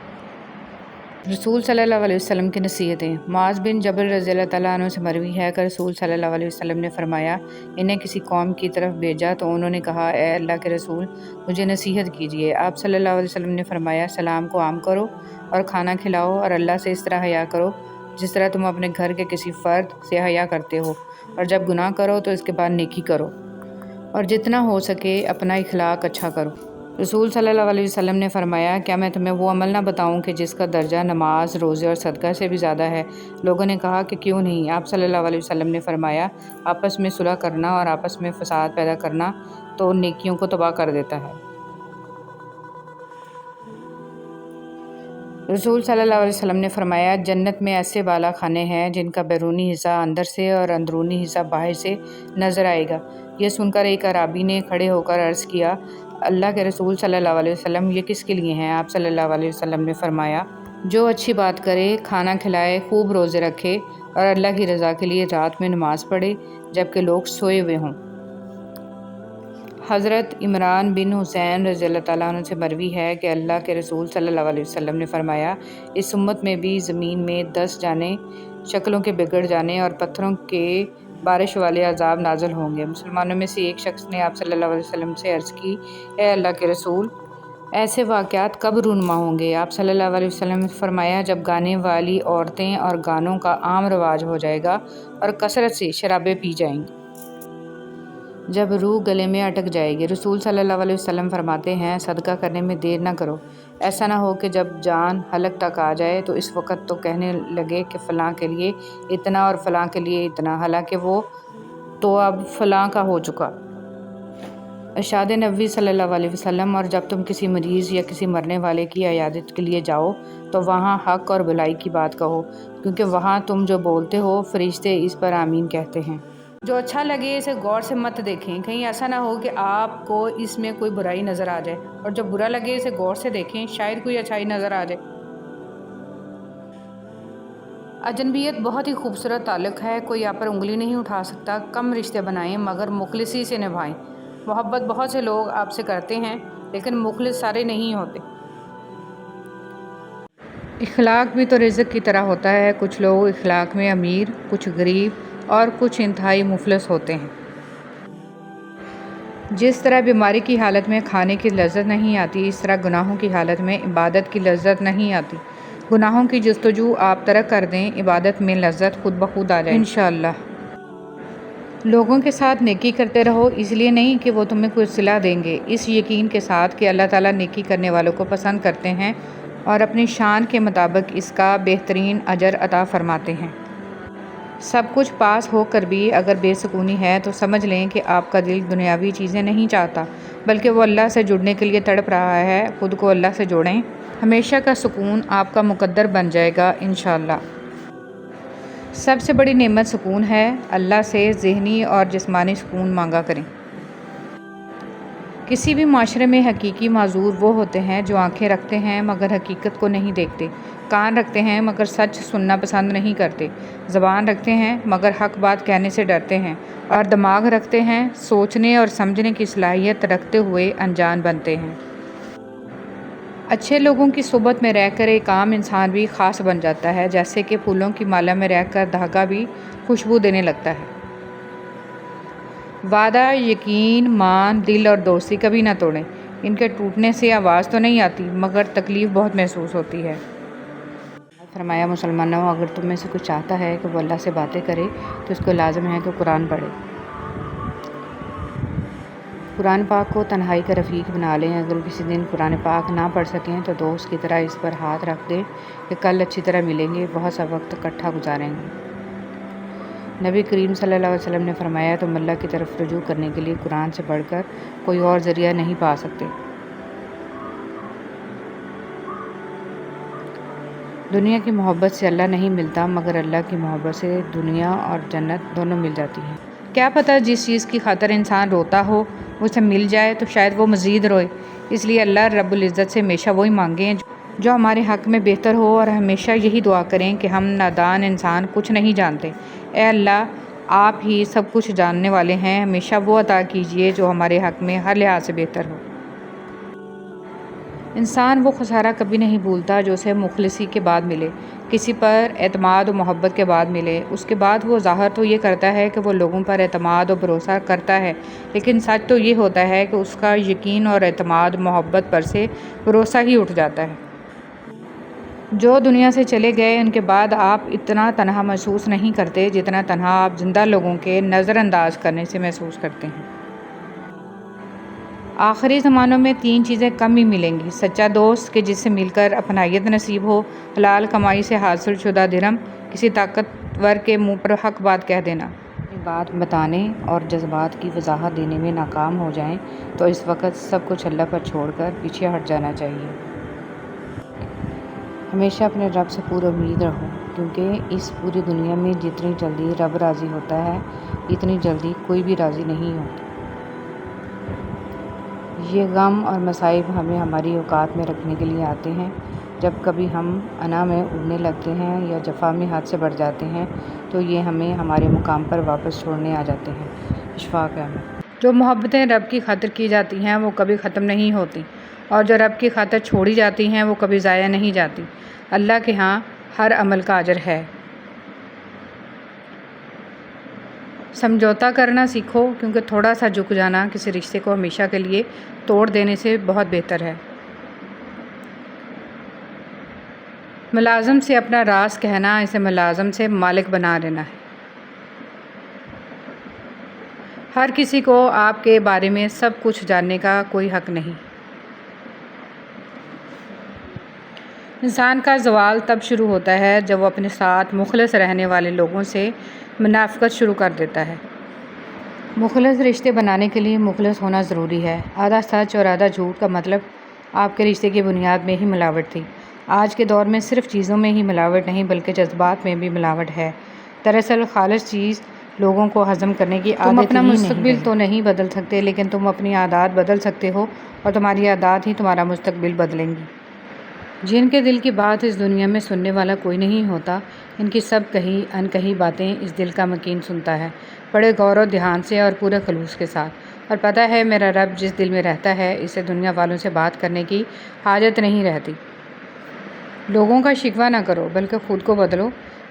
رسول صلی اللہ علیہ وسلم کی نصیحتیں معاذ بن جبل رضی اللہ تعالیٰ عنہ سے مروی ہے کہ رسول صلی اللہ علیہ وسلم نے فرمایا انہیں کسی قوم کی طرف بھیجا تو انہوں نے کہا اے اللہ کے رسول مجھے نصیحت کیجیے۔ آپ صلی اللہ علیہ وسلم نے فرمایا سلام کو عام کرو اور کھانا کھلاؤ اور اللہ سے اس طرح حیا کرو جس طرح تم اپنے گھر کے کسی فرد سے حیا کرتے ہو، اور جب گناہ کرو تو اس کے بعد نیکی کرو، اور جتنا ہو سکے اپنا اخلاق اچھا کرو۔ رسول صلی اللہ علیہ وسلم نے فرمایا کیا میں تمہیں وہ عمل نہ بتاؤں کہ جس کا درجہ نماز، روزے اور صدقہ سے بھی زیادہ ہے؟ لوگوں نے کہا کہ کیوں نہیں؟ آپ صلی اللہ علیہ وسلم نے فرمایا آپس میں صلح کرنا اور آپس میں فساد پیدا کرنا تو نیکیوں کو تباہ کر دیتا ہے۔ رسول صلی اللہ علیہ وسلم نے فرمایا جنت میں ایسے بالا خانے ہیں جن کا بیرونی حصہ اندر سے اور اندرونی حصہ باہر سے نظر آئے گا۔ یہ سن کر ایک اعرابی نے کھڑے ہو کر عرض کیا اللہ کے رسول صلی اللہ علیہ وسلم یہ کس کے لیے ہیں؟ آپ صلی اللہ علیہ وسلم نے فرمایا جو اچھی بات کرے، کھانا کھلائے، خوب روزے رکھے اور اللہ کی رضا کے لیے رات میں نماز پڑھے جبکہ لوگ سوئے ہوئے ہوں۔ حضرت عمران بن حسین رضی اللہ تعالیٰ عنہ سے مروی ہے کہ اللہ کے رسول صلی اللہ علیہ وسلم نے فرمایا اس امت میں بھی زمین میں 10 جانے شکلوں کے بگڑ جانے اور پتھروں کے بارش والے عذاب نازل ہوں گے۔ مسلمانوں میں سے ایک شخص نے آپ صلی اللہ علیہ وسلم سے عرض کی اے اللہ کے رسول ایسے واقعات کب رونما ہوں گے؟ آپ صلی اللہ علیہ وسلم نے فرمایا جب گانے والی عورتیں اور گانوں کا عام رواج ہو جائے گا اور کثرت سے شرابیں پی جائیں گی، جب روح گلے میں اٹک جائے گی۔ رسول صلی اللہ علیہ وسلم فرماتے ہیں صدقہ کرنے میں دیر نہ کرو، ایسا نہ ہو کہ جب جان حلق تک آ جائے تو اس وقت تو کہنے لگے کہ فلاں کے لیے اتنا اور فلاں کے لیے اتنا، حالانکہ وہ تو اب فلاں کا ہو چکا۔ ارشاد نبوی صلی اللہ علیہ وسلم، اور جب تم کسی مریض یا کسی مرنے والے کی عیادت کے لیے جاؤ تو وہاں حق اور بھلائی کی بات کہو، کیونکہ وہاں تم جو بولتے ہو فرشتے اس پر آمین کہتے ہیں۔ جو اچھا لگے اسے غور سے مت دیکھیں، کہیں ایسا نہ ہو کہ آپ کو اس میں کوئی برائی نظر آ جائے، اور جو برا لگے اسے غور سے دیکھیں، شاید کوئی اچھائی نظر آ جائے۔ اجنبیت بہت ہی خوبصورت تعلق ہے، کوئی آپ پر انگلی نہیں اٹھا سکتا۔ کم رشتے بنائیں مگر مخلصی سے نبھائیں۔ محبت بہت سے لوگ آپ سے کرتے ہیں، لیکن مخلص سارے نہیں ہوتے۔ اخلاق بھی تو رزق کی طرح ہوتا ہے، کچھ لوگ اخلاق میں امیر، کچھ غریب اور کچھ انتہائی مفلس ہوتے ہیں۔ جس طرح بیماری کی حالت میں کھانے کی لذت نہیں آتی، اس طرح گناہوں کی حالت میں عبادت کی لذت نہیں آتی۔ گناہوں کی جستجو آپ ترک کر دیں، عبادت میں لذت خود بخود آ جائے انشاءاللہ۔ لوگوں کے ساتھ نیکی کرتے رہو، اس لیے نہیں کہ وہ تمہیں کوئی صلہ دیں گے، اس یقین کے ساتھ کہ اللہ تعالیٰ نیکی کرنے والوں کو پسند کرتے ہیں اور اپنی شان کے مطابق اس کا بہترین اجر عطا فرماتے ہیں۔ سب کچھ پاس ہو کر بھی اگر بے سکونی ہے تو سمجھ لیں کہ آپ کا دل دنیاوی چیزیں نہیں چاہتا، بلکہ وہ اللہ سے جڑنے کے لیے تڑپ رہا ہے۔ خود کو اللہ سے جوڑیں، ہمیشہ کا سکون آپ کا مقدر بن جائے گا انشاءاللہ۔ سب سے بڑی نعمت سکون ہے، اللہ سے ذہنی اور جسمانی سکون مانگا کریں۔ کسی بھی معاشرے میں حقیقی معذور وہ ہوتے ہیں جو آنکھیں رکھتے ہیں مگر حقیقت کو نہیں دیکھتے، کان رکھتے ہیں مگر سچ سننا پسند نہیں کرتے، زبان رکھتے ہیں مگر حق بات کہنے سے ڈرتے ہیں، اور دماغ رکھتے ہیں، سوچنے اور سمجھنے کی صلاحیت رکھتے ہوئے انجان بنتے ہیں۔ اچھے لوگوں کی صحبت میں رہ کر ایک عام انسان بھی خاص بن جاتا ہے، جیسے کہ پھولوں کی مالا میں رہ کر دھاگا بھی خوشبو دینے لگتا ہے۔ وعدہ، یقین، مان، دل اور دوستی کبھی نہ توڑیں، ان کے ٹوٹنے سے آواز تو نہیں آتی مگر تکلیف بہت محسوس ہوتی ہے۔ فرمایا مسلمانوں، اگر تم میں سے کوئی چاہتا ہے کہ وہ اللہ سے باتیں کرے تو اس کو لازم ہے کہ قرآن پڑھے۔ قرآن پاک کو تنہائی کا رفیق بنا لیں۔ اگر کسی دن قرآن پاک نہ پڑھ سکیں تو دوست کی طرح اس پر ہاتھ رکھ دیں کہ کل اچھی طرح ملیں گے، بہت سا وقت اکٹھا گزاریں گے۔ نبی کریم صلی اللہ علیہ وسلم نے فرمایا، تم اللہ کی طرف رجوع کرنے کے لیے قرآن سے بڑھ کر کوئی اور ذریعہ نہیں پا سکتے۔ دنیا کی محبت سے اللہ نہیں ملتا، مگر اللہ کی محبت سے دنیا اور جنت دونوں مل جاتی ہیں۔ کیا پتہ جس چیز کی خاطر انسان روتا ہو وہ اسے مل جائے تو شاید وہ مزید روئے۔ اس لیے اللہ رب العزت سے ہمیشہ وہی مانگیں جو ہمارے حق میں بہتر ہو، اور ہمیشہ یہی دعا کریں کہ ہم نادان انسان کچھ نہیں جانتے، اے اللہ آپ ہی سب کچھ جاننے والے ہیں، ہمیشہ وہ عطا کیجئے جو ہمارے حق میں ہر لحاظ سے بہتر ہو۔ انسان وہ خسارہ کبھی نہیں بھولتا جو اسے مخلصی کے بعد ملے، کسی پر اعتماد و محبت کے بعد ملے۔ اس کے بعد وہ ظاہر تو یہ کرتا ہے کہ وہ لوگوں پر اعتماد و بھروسہ کرتا ہے، لیکن سچ تو یہ ہوتا ہے کہ اس کا یقین اور اعتماد محبت پر سے بھروسہ ہی اٹھ جاتا ہے۔ جو دنیا سے چلے گئے ان کے بعد آپ اتنا تنہا محسوس نہیں کرتے جتنا تنہا آپ زندہ لوگوں کے نظر انداز کرنے سے محسوس کرتے ہیں۔ آخری زمانوں میں 3 چیزیں کم ہی ملیں گی: سچا دوست کہ جس سے مل کر اپنائیت نصیب ہو، حلال کمائی سے حاصل شدہ درہم، کسی طاقتور کے منہ پر حق بات کہہ دینا۔ اپنی بات بتانے اور جذبات کی وضاحت دینے میں ناکام ہو جائیں تو اس وقت سب کچھ اللہ پر چھوڑ کر پیچھے ہٹ جانا چاہیے۔ ہمیشہ اپنے رب سے پورا امید رہو، کیونکہ اس پوری دنیا میں جتنی جلدی رب راضی ہوتا ہے اتنی جلدی کوئی بھی راضی نہیں ہوتا۔ یہ غم اور مصائب ہمیں ہماری اوقات میں رکھنے کے لیے آتے ہیں۔ جب کبھی ہم انا میں اڑنے لگتے ہیں یا جفا میں حد سے بڑھ جاتے ہیں تو یہ ہمیں ہمارے مقام پر واپس چھوڑنے آ جاتے ہیں۔ اشفاق احمد۔ جو محبتیں رب کی خاطر کی جاتی ہیں وہ کبھی ختم نہیں ہوتی، اور جو رب کی خاطر چھوڑی جاتی ہیں وہ کبھی ضائع نہیں جاتی۔ اللہ کے ہاں ہر عمل کا اجر ہے۔ سمجھوتا کرنا سیکھو، کیونکہ تھوڑا سا جھک جانا کسی رشتے کو ہمیشہ کے لیے توڑ دینے سے بہت بہتر ہے۔ ملازم سے اپنا راز کہنا اسے ملازم سے مالک بنا لینا ہے۔ ہر کسی کو آپ کے بارے میں سب کچھ جاننے کا کوئی حق نہیں۔ انسان کا زوال تب شروع ہوتا ہے جب وہ اپنے ساتھ مخلص رہنے والے لوگوں سے منافقت شروع کر دیتا ہے۔ مخلص رشتے بنانے کے لیے مخلص ہونا ضروری ہے۔ آدھا سچ اور آدھا جھوٹ کا مطلب آپ کے رشتے کی بنیاد میں ہی ملاوٹ تھی۔ آج کے دور میں صرف چیزوں میں ہی ملاوٹ نہیں بلکہ جذبات میں بھی ملاوٹ ہے۔ دراصل خالص چیز لوگوں کو ہضم کرنے کی عادت ہی نہیں رہی۔ تم اپنا مستقبل تو نہیں بدل سکتے لیکن تم اپنی عادات بدل سکتے ہو اور تمہاری عادات ہی تمہارا مستقبل بدلیں گی۔ جن کے دل کی بات اس دنیا میں سننے والا کوئی نہیں ہوتا، ان کی سب کہی انکہی باتیں اس دل کا مکین سنتا ہے، بڑے غور و دھیان سے اور پورے خلوص کے ساتھ۔ اور پتہ ہے میرا رب جس دل میں رہتا ہے اسے دنیا والوں سے بات کرنے کی حاجت نہیں رہتی۔ لوگوں کا شکوہ نہ کرو بلکہ خود کو بدلو۔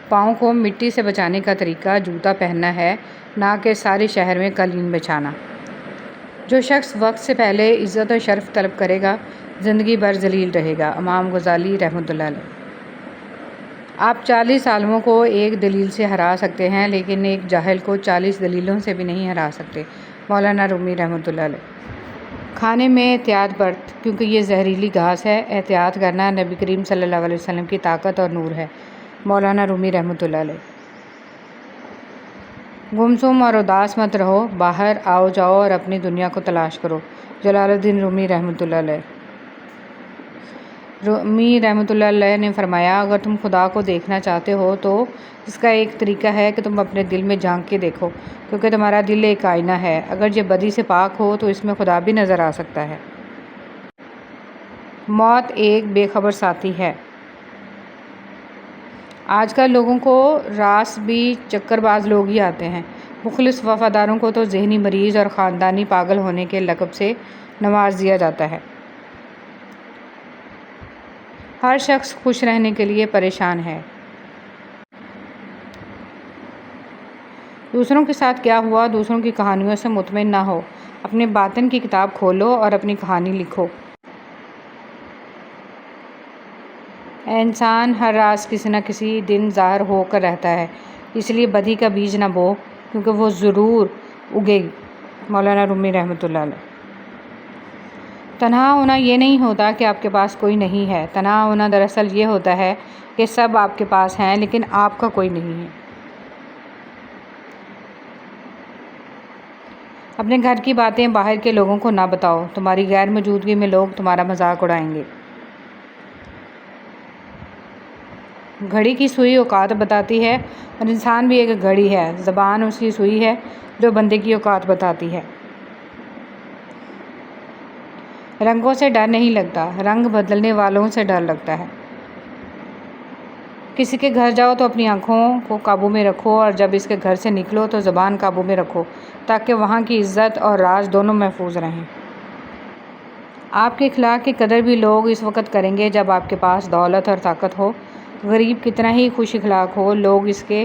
پاؤں کو مٹی سے بچانے کا طریقہ جوتا پہننا ہے، نہ کہ سارے شہر میں قالین بچھانا۔ جو شخص وقت سے پہلے عزت و شرف طلب کرے گا زندگی بھر ذلیل رہے گا۔ امام غزالی رحمۃ اللہ علیہ۔ آپ 40 عالموں کو ایک دلیل سے ہرا سکتے ہیں لیکن ایک جاہل کو 40 دلیلوں سے بھی نہیں ہرا سکتے۔ مولانا رومی رحمۃ اللہ علیہ۔ کھانے میں احتیاط برت کیونکہ یہ زہریلی گھاس ہے۔ احتیاط کرنا نبی کریم صلی اللہ علیہ وسلم کی طاقت اور نور ہے۔ مولانا رومی رحمۃ اللہ علیہ۔ گمسم اور اداس مت رہو، باہر آؤ جاؤ اور اپنی دنیا کو تلاش کرو۔ جلال الدین رومی رحمۃ اللہ علیہ۔ رومی رحمۃ اللہ علیہ نے فرمایا اگر تم خدا کو دیکھنا چاہتے ہو تو اس کا ایک طریقہ ہے کہ تم اپنے دل میں جھانک کے دیکھو کیونکہ تمہارا دل ایک آئینہ ہے۔ اگر یہ بدی سے پاک ہو تو اس میں خدا بھی نظر آ سکتا ہے۔ موت ایک بے خبر ساتھی ہے۔ آج کل لوگوں کو راس بھی چکر باز لوگ ہی آتے ہیں۔ مخلص وفاداروں کو تو ذہنی مریض اور خاندانی پاگل ہونے کے لقب سے نواز دیا جاتا ہے۔ ہر شخص خوش رہنے کے لیے پریشان ہے۔ دوسروں کے ساتھ کیا ہوا دوسروں کی کہانیوں سے مطمئن نہ ہو، اپنے باطن کی کتاب کھولو اور اپنی کہانی لکھو۔ انسان ہر راز کسی نہ کسی دن ظاہر ہو کر رہتا ہے، اس لیے بدی کا بیج نہ بو کیونکہ وہ ضرور اگے گی۔ مولانا رومی رحمۃ اللہ علیہ۔ تنہا ہونا یہ نہیں ہوتا کہ آپ کے پاس کوئی نہیں ہے، تنہا ہونا دراصل یہ ہوتا ہے کہ سب آپ کے پاس ہیں لیکن آپ کا کوئی نہیں ہے۔ اپنے گھر کی باتیں باہر کے لوگوں کو نہ بتاؤ، تمہاری غیر موجودگی میں لوگ تمہارا مذاق اڑائیں گے۔ گھڑی کی سوئی اوقات بتاتی ہے اور انسان بھی ایک گھڑی ہے، زبان اس کی سوئی ہے جو بندے کی اوقات بتاتی ہے۔ رنگوں سے ڈر نہیں لگتا، رنگ بدلنے والوں سے ڈر لگتا ہے۔ کسی کے گھر جاؤ تو اپنی آنکھوں کو قابو میں رکھو اور جب اس کے گھر سے نکلو تو زبان قابو میں رکھو تاکہ وہاں کی عزت اور راز دونوں محفوظ رہیں۔ آپ کے اخلاق کی قدر بھی لوگ اس وقت کریں گے جب آپ کے پاس دولت اور طاقت ہو۔ غریب کتنا ہی خوش اخلاق ہو، لوگ اس کے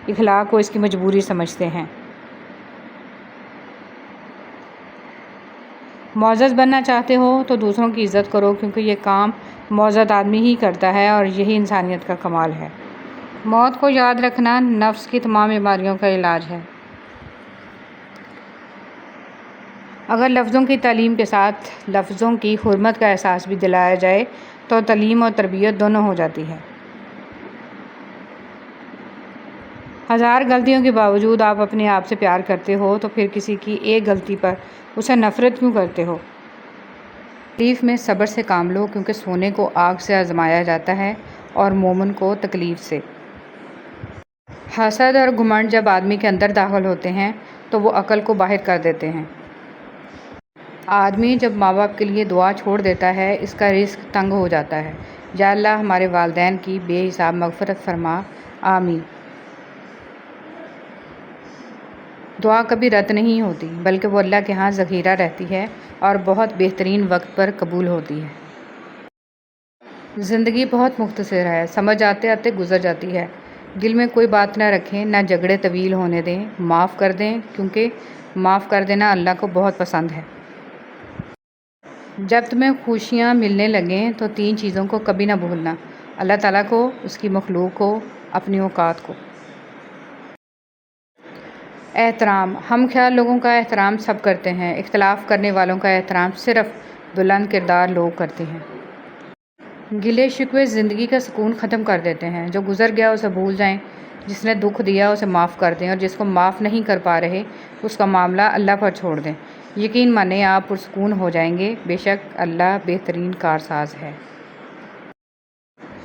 اخلاق کو اس کی مجبوری سمجھتے ہیں۔ معزز بننا چاہتے ہو تو دوسروں کی عزت کرو کیونکہ یہ کام معزز آدمی ہی کرتا ہے اور یہی انسانیت کا کمال ہے۔ موت کو یاد رکھنا نفس کی تمام بیماریوں کا علاج ہے۔ اگر لفظوں کی تعلیم کے ساتھ لفظوں کی حرمت کا احساس بھی دلایا جائے تو تعلیم اور تربیت دونوں ہو جاتی ہے۔ ہزار غلطیوں کے باوجود آپ اپنے آپ سے پیار کرتے ہو تو پھر کسی کی ایک غلطی پر اسے نفرت کیوں کرتے ہو؟ تکلیف میں صبر سے کام لو کیونکہ سونے کو آگ سے آزمایا جاتا ہے اور مومن کو تکلیف سے۔ حسد اور گھمنڈ جب آدمی کے اندر داخل ہوتے ہیں تو وہ عقل کو باہر کر دیتے ہیں۔ آدمی جب ماں باپ کے لیے دعا چھوڑ دیتا ہے اس کا رزق تنگ ہو جاتا ہے۔ یا اللہ ہمارے والدین کی بے حساب مغفرت فرما، آمین۔ دعا کبھی رد نہیں ہوتی بلکہ وہ اللہ کے ہاں ذخیرہ رہتی ہے اور بہت بہترین وقت پر قبول ہوتی ہے۔ زندگی بہت مختصر ہے، سمجھ آتے آتے گزر جاتی ہے۔ دل میں کوئی بات نہ رکھیں، نہ جھگڑے طویل ہونے دیں، معاف کر دیں کیونکہ معاف کر دینا اللہ کو بہت پسند ہے۔ جب تمہیں خوشیاں ملنے لگیں تو 3 چیزوں کو کبھی نہ بھولنا: اللہ تعالیٰ کو، اس کی مخلوق کو، اپنی اوقات کو۔ احترام: ہم خیال لوگوں کا احترام سب کرتے ہیں، اختلاف کرنے والوں کا احترام صرف بلند کردار لوگ کرتے ہیں۔ گلے شکوے زندگی کا سکون ختم کر دیتے ہیں، جو گزر گیا اسے بھول جائیں، جس نے دکھ دیا اسے معاف کر دیں، اور جس کو معاف نہیں کر پا رہے اس کا معاملہ اللہ پر چھوڑ دیں۔ یقین مانیں آپ پرسکون ہو جائیں گے، بے شک اللہ بہترین کارساز ہے۔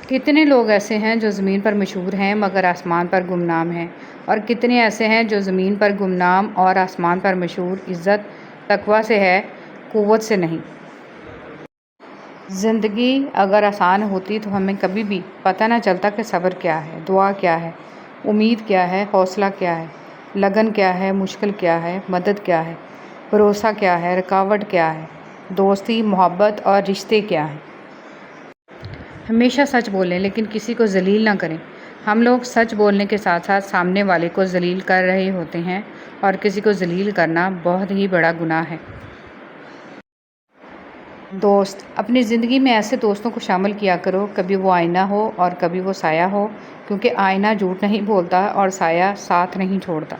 کتنے لوگ ایسے ہیں جو زمین پر مشہور ہیں مگر آسمان پر گمنام ہیں، اور کتنے ایسے ہیں جو زمین پر گمنام اور آسمان پر مشہور، عزت تقویٰ سے ہے، قوت سے نہیں۔ زندگی اگر آسان ہوتی تو ہمیں کبھی بھی پتہ نہ چلتا کہ صبر کیا ہے، دعا کیا ہے، امید کیا ہے، حوصلہ کیا ہے، لگن کیا ہے، مشکل کیا ہے، مدد کیا ہے، بھروسہ کیا ہے، رکاوٹ کیا ہے، دوستی، محبت اور رشتے کیا ہیں۔ ہمیشہ سچ بولیں لیکن کسی کو ذلیل نہ کریں۔ ہم لوگ سچ بولنے کے ساتھ ساتھ سامنے والے کو ذلیل کر رہے ہوتے ہیں، اور کسی کو ذلیل کرنا بہت ہی بڑا گناہ ہے۔ دوست، اپنی زندگی میں ایسے دوستوں کو شامل کیا کرو، کبھی وہ آئینہ ہو اور کبھی وہ سایہ ہو، کیونکہ آئینہ جھوٹ نہیں بولتا اور سایہ ساتھ نہیں چھوڑتا۔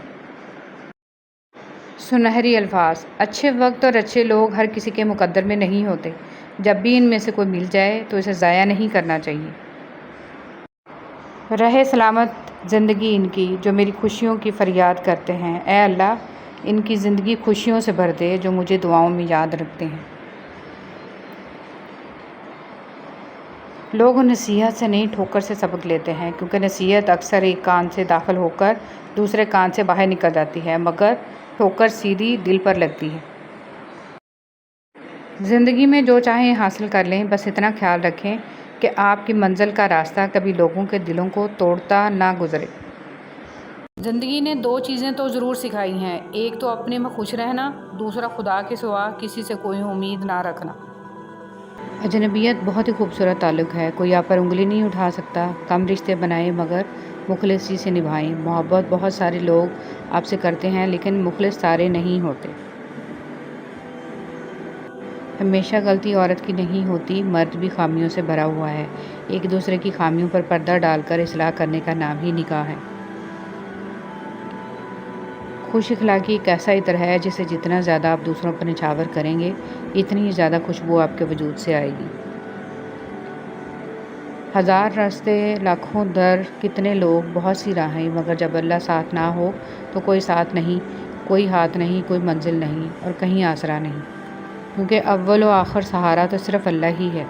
سنہری الفاظ: اچھے وقت اور اچھے لوگ ہر کسی کے مقدر میں نہیں ہوتے۔ جب بھی ان میں سے کوئی مل جائے تو اسے ضائع نہیں کرنا چاہیے۔ رہے سلامت زندگی ان کی جو میری خوشیوں کی فریاد کرتے ہیں، اے اللہ ان کی زندگی خوشیوں سے بھر دے جو مجھے دعاؤں میں یاد رکھتے ہیں۔ لوگ نصیحت سے نہیں ٹھوکر سے سبق لیتے ہیں، کیونکہ نصیحت اکثر ایک کان سے داخل ہو کر دوسرے کان سے باہر نکل جاتی ہے، مگر ٹھوکر سیدھی دل پر لگتی ہے۔ زندگی میں جو چاہیں حاصل کر لیں، بس اتنا خیال رکھیں کہ آپ کی منزل کا راستہ کبھی لوگوں کے دلوں کو توڑتا نہ گزرے۔ زندگی نے دو چیزیں تو ضرور سکھائی ہیں، ایک تو اپنے میں خوش رہنا، دوسرا خدا کے سوا کسی سے کوئی امید نہ رکھنا۔ اجنبیت بہت ہی خوبصورت تعلق ہے، کوئی آپ پر انگلی نہیں اٹھا سکتا۔ کم رشتے بنائیں مگر مخلصی سے نبھائیں۔ محبت بہت سارے لوگ آپ سے کرتے ہیں لیکن مخلص سارے نہیں ہوتے۔ ہمیشہ غلطی عورت کی نہیں ہوتی، مرد بھی خامیوں سے بھرا ہوا ہے۔ ایک دوسرے کی خامیوں پر پردہ ڈال کر اصلاح کرنے کا نام ہی نکاح ہے۔ خوش اخلاقی ایک ایسا عطر ہے جسے جتنا زیادہ آپ دوسروں پر نچھاور کریں گے، اتنی ہی زیادہ خوشبو آپ کے وجود سے آئے گی۔ ہزار راستے لاکھوں در، کتنے لوگ بہت سی راہیں، مگر جب اللہ ساتھ نہ ہو تو کوئی ساتھ نہیں، کوئی ہاتھ نہیں، کوئی منزل نہیں اور کہیں آسرا نہیں، کیونکہ اول و آخر سہارا تو صرف اللہ ہی ہے۔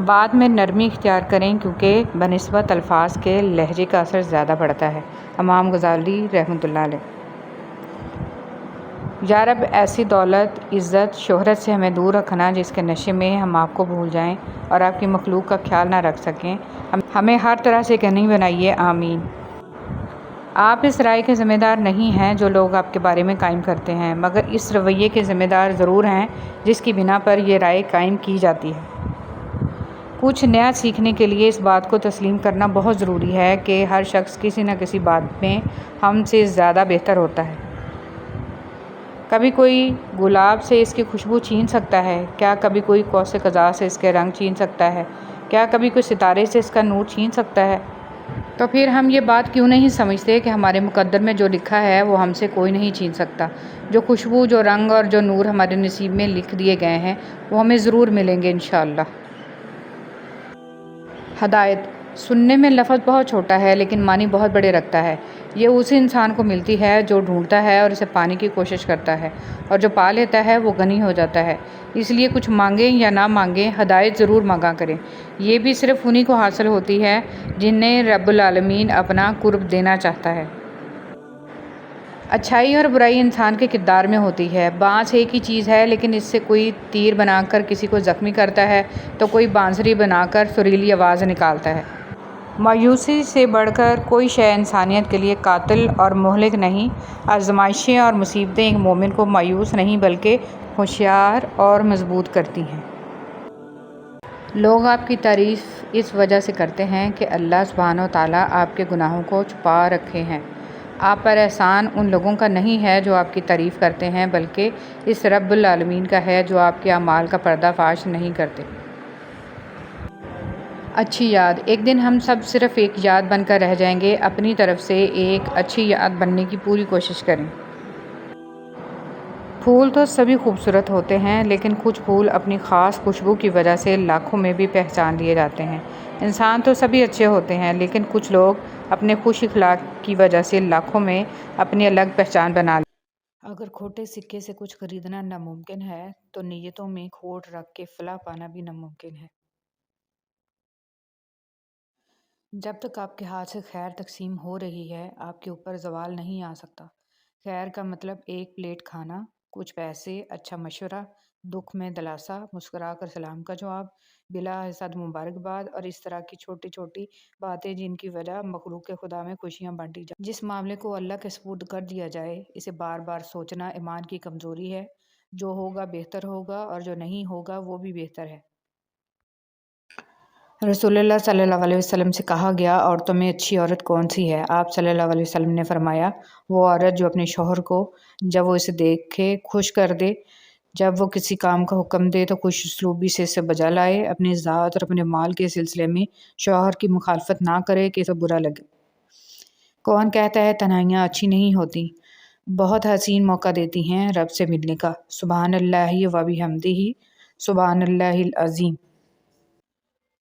بات میں نرمی اختیار کریں کیونکہ بنسبت الفاظ کے لہجے کا اثر زیادہ پڑتا ہے۔ امام غزالی رحمۃ اللہ علیہ۔ یا رب ایسی دولت، عزت، شہرت سے ہمیں دور رکھنا جس کے نشے میں ہم آپ کو بھول جائیں اور آپ کی مخلوق کا خیال نہ رکھ سکیں۔ ہمیں ہر طرح سے غنی بنائیے، آمین۔ آپ اس رائے کے ذمہ دار نہیں ہیں جو لوگ آپ کے بارے میں قائم کرتے ہیں، مگر اس رویے کے ذمہ دار ضرور ہیں جس کی بنا پر یہ رائے قائم کی جاتی ہے۔ کچھ نیا سیکھنے کے لیے اس بات کو تسلیم کرنا بہت ضروری ہے کہ ہر شخص کسی نہ کسی بات میں ہم سے زیادہ بہتر ہوتا ہے۔ کبھی کوئی گلاب سے اس کی خوشبو چھین سکتا ہے، کیا کبھی کوئی کوس قزح سے اس کے رنگ چھین سکتا ہے، کیا کبھی کوئی ستارے سے اس کا نور چھین سکتا ہے؟ تو پھر ہم یہ بات کیوں نہیں سمجھتے کہ ہمارے مقدر میں جو لکھا ہے وہ ہم سے کوئی نہیں چھین سکتا۔ جو خوشبو، جو رنگ اور جو نور ہمارے نصیب میں لکھ دیے گئے ہیں وہ ہمیں ضرور ملیں گے انشاءاللہ۔ ہدایت: سننے میں لفظ بہت چھوٹا ہے لیکن معنی بہت بڑے رکھتا ہے۔ یہ اسی انسان کو ملتی ہے جو ڈھونڈتا ہے اور اسے پانے کی کوشش کرتا ہے، اور جو پا لیتا ہے وہ غنی ہو جاتا ہے۔ اس لیے کچھ مانگیں یا نہ مانگیں، ہدایت ضرور مانگا کریں۔ یہ بھی صرف انہی کو حاصل ہوتی ہے جنہیں رب العالمین اپنا قرب دینا چاہتا ہے۔ اچھائی اور برائی انسان کے کردار میں ہوتی ہے۔ بانس ایک ہی چیز ہے لیکن اس سے کوئی تیر بنا کر کسی کو زخمی کرتا ہے تو کوئی بانسری بنا کر سریلی آواز نکالتا ہے۔ مایوسی سے بڑھ کر کوئی شے انسانیت کے لیے قاتل اور مہلک نہیں۔ آزمائشیں اور مصیبتیں ایک مومن کو مایوس نہیں بلکہ ہوشیار اور مضبوط کرتی ہیں۔ لوگ آپ کی تعریف اس وجہ سے کرتے ہیں کہ اللہ سبحانہ و تعالیٰ آپ کے گناہوں کو چھپا رکھے ہیں۔ آپ پر احسان ان لوگوں کا نہیں ہے جو آپ کی تعریف کرتے ہیں، بلکہ اس رب العالمین کا ہے جو آپ کے اعمال کا پردہ فاش نہیں کرتے۔ اچھی یاد: ایک دن ہم سب صرف ایک یاد بن کر رہ جائیں گے۔ اپنی طرف سے ایک اچھی یاد بننے کی پوری کوشش کریں۔ پھول تو سبھی خوبصورت ہوتے ہیں، لیکن کچھ پھول اپنی خاص خوشبو کی وجہ سے لاکھوں میں بھی پہچان لیے جاتے ہیں۔ انسان تو سبھی اچھے ہوتے ہیں، لیکن کچھ لوگ اپنے خوش اخلاق کی وجہ سے لاکھوں میں اپنی الگ پہچان بنا لیتے ہیں۔ اگر کھوٹے سکے سے کچھ خریدنا ناممکن ہے تو نیتوں میں کھوٹ رکھ کے فلاح پانا بھی ناممکن ہے۔ جب تک آپ کے ہاتھ سے خیر تقسیم ہو رہی ہے، آپ کے اوپر زوال نہیں آ سکتا۔ خیر کا مطلب ایک پلیٹ کھانا، کچھ پیسے، اچھا مشورہ، دکھ میں دلاسا، مسکرا کر سلام کا جواب، بلا حسد مبارکباد اور اس طرح کی چھوٹی چھوٹی باتیں جن کی وجہ مخلوق خدا میں خوشیاں بانٹی جائیں۔ جس معاملے کو اللہ کے سپرد کر دیا جائے، اسے بار بار سوچنا ایمان کی کمزوری ہے۔ جو ہوگا بہتر ہوگا اور جو نہیں ہوگا وہ بھی بہتر ہے۔ رسول اللہ صلی اللہ علیہ وسلم سے کہا گیا، عورتوں میں اچھی عورت کون سی ہے؟ آپ صلی اللہ علیہ وسلم نے فرمایا، وہ عورت جو اپنے شوہر کو جب وہ اسے دیکھے خوش کر دے، جب وہ کسی کام کا حکم دے تو خوش اسلوبی سے اسے بجا لائے، اپنی ذات اور اپنے مال کے سلسلے میں شوہر کی مخالفت نہ کرے کہ اسے برا لگے۔ کون کہتا ہے تنہائیاں اچھی نہیں ہوتی؟ بہت حسین موقع دیتی ہیں رب سے ملنے کا۔ سبحان اللہ و بحمدہ، سبحان اللہ العظیم۔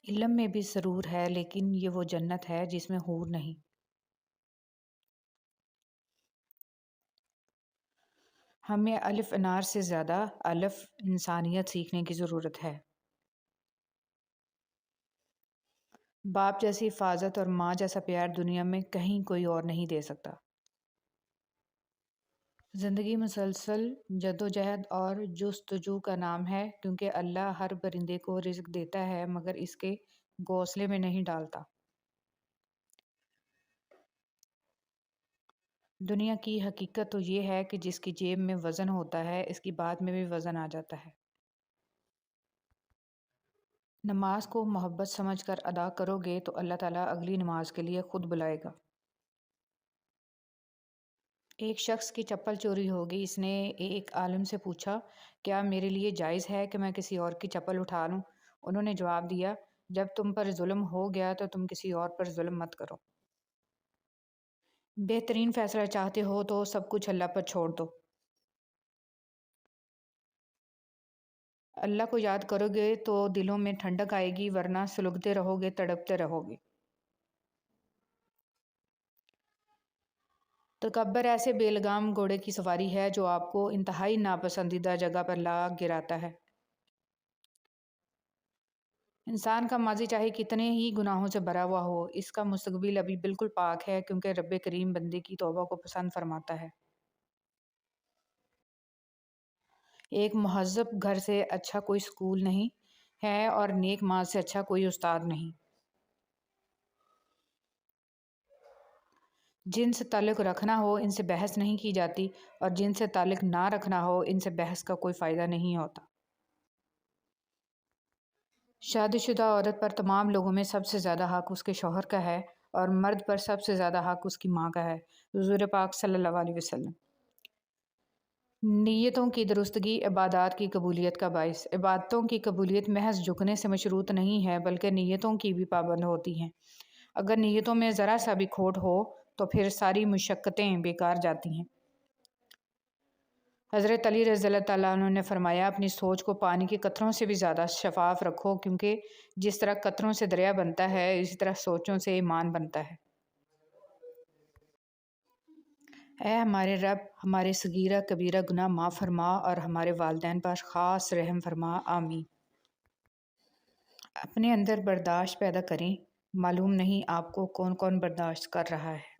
علم میں بھی سرور ہے، لیکن یہ وہ جنت ہے جس میں حور نہیں۔ ہمیں الف انار سے زیادہ الف انسانیت سیکھنے کی ضرورت ہے۔ باپ جیسی حفاظت اور ماں جیسا پیار دنیا میں کہیں کوئی اور نہیں دے سکتا۔ زندگی مسلسل جدوجہد اور جستجو کا نام ہے، کیونکہ اللہ ہر پرندے کو رزق دیتا ہے مگر اس کے گھونسلے میں نہیں ڈالتا۔ دنیا کی حقیقت تو یہ ہے کہ جس کی جیب میں وزن ہوتا ہے، اس کی بات میں بھی وزن آ جاتا ہے۔ نماز کو محبت سمجھ کر ادا کرو گے تو اللہ تعالیٰ اگلی نماز کے لیے خود بلائے گا۔ ایک شخص کی چپل چوری ہو گئی۔ اس نے ایک عالم سے پوچھا، کیا میرے لیے جائز ہے کہ میں کسی اور کی چپل اٹھا لوں؟ انہوں نے جواب دیا، جب تم پر ظلم ہو گیا تو تم کسی اور پر ظلم مت کرو۔ بہترین فیصلہ چاہتے ہو تو سب کچھ اللہ پر چھوڑ دو۔ اللہ کو یاد کرو گے تو دلوں میں ٹھنڈک آئے گی، ورنہ سلگتے رہو گے، تڑپتے رہو گے۔ تکبر ایسے بے لگام گھوڑے کی سواری ہے جو آپ کو انتہائی ناپسندیدہ جگہ پر لا گراتا ہے۔ انسان کا ماضی چاہے کتنے ہی گناہوں سے بھرا ہوا ہو، اس کا مستقبل ابھی بالکل پاک ہے، کیونکہ رب کریم بندے کی توبہ کو پسند فرماتا ہے۔ ایک مہذب گھر سے اچھا کوئی سکول نہیں ہے اور نیک ماں سے اچھا کوئی استاد نہیں۔ جن سے تعلق رکھنا ہو ان سے بحث نہیں کی جاتی، اور جن سے تعلق نہ رکھنا ہو ان سے بحث کا کوئی فائدہ نہیں ہوتا۔ شادی شدہ عورت پر تمام لوگوں میں سب سے زیادہ حق اس کے شوہر کا ہے، اور مرد پر سب سے زیادہ حق اس کی ماں کا ہے۔ حضور پاک صلی اللہ علیہ وسلم۔ نیتوں کی درستگی عبادات کی قبولیت کا باعث۔ عبادتوں کی قبولیت محض جھکنے سے مشروط نہیں ہے، بلکہ نیتوں کی بھی پابند ہوتی ہیں۔ اگر نیتوں میں ذرا سا بھی کھوٹ ہو تو پھر ساری مشقتیں بیکار جاتی ہیں۔ حضرت علی رضی اللہ تعالیٰ عنہ نے فرمایا، اپنی سوچ کو پانی کے قطروں سے بھی زیادہ شفاف رکھو، کیونکہ جس طرح قطروں سے دریا بنتا ہے، اسی طرح سوچوں سے ایمان بنتا ہے۔ اے ہمارے رب، ہمارے صغیرہ کبیرہ گناہ معاف فرما اور ہمارے والدین پر خاص رحم فرما، آمین۔ اپنے اندر برداشت پیدا کریں، معلوم نہیں آپ کو کون کون برداشت کر رہا ہے۔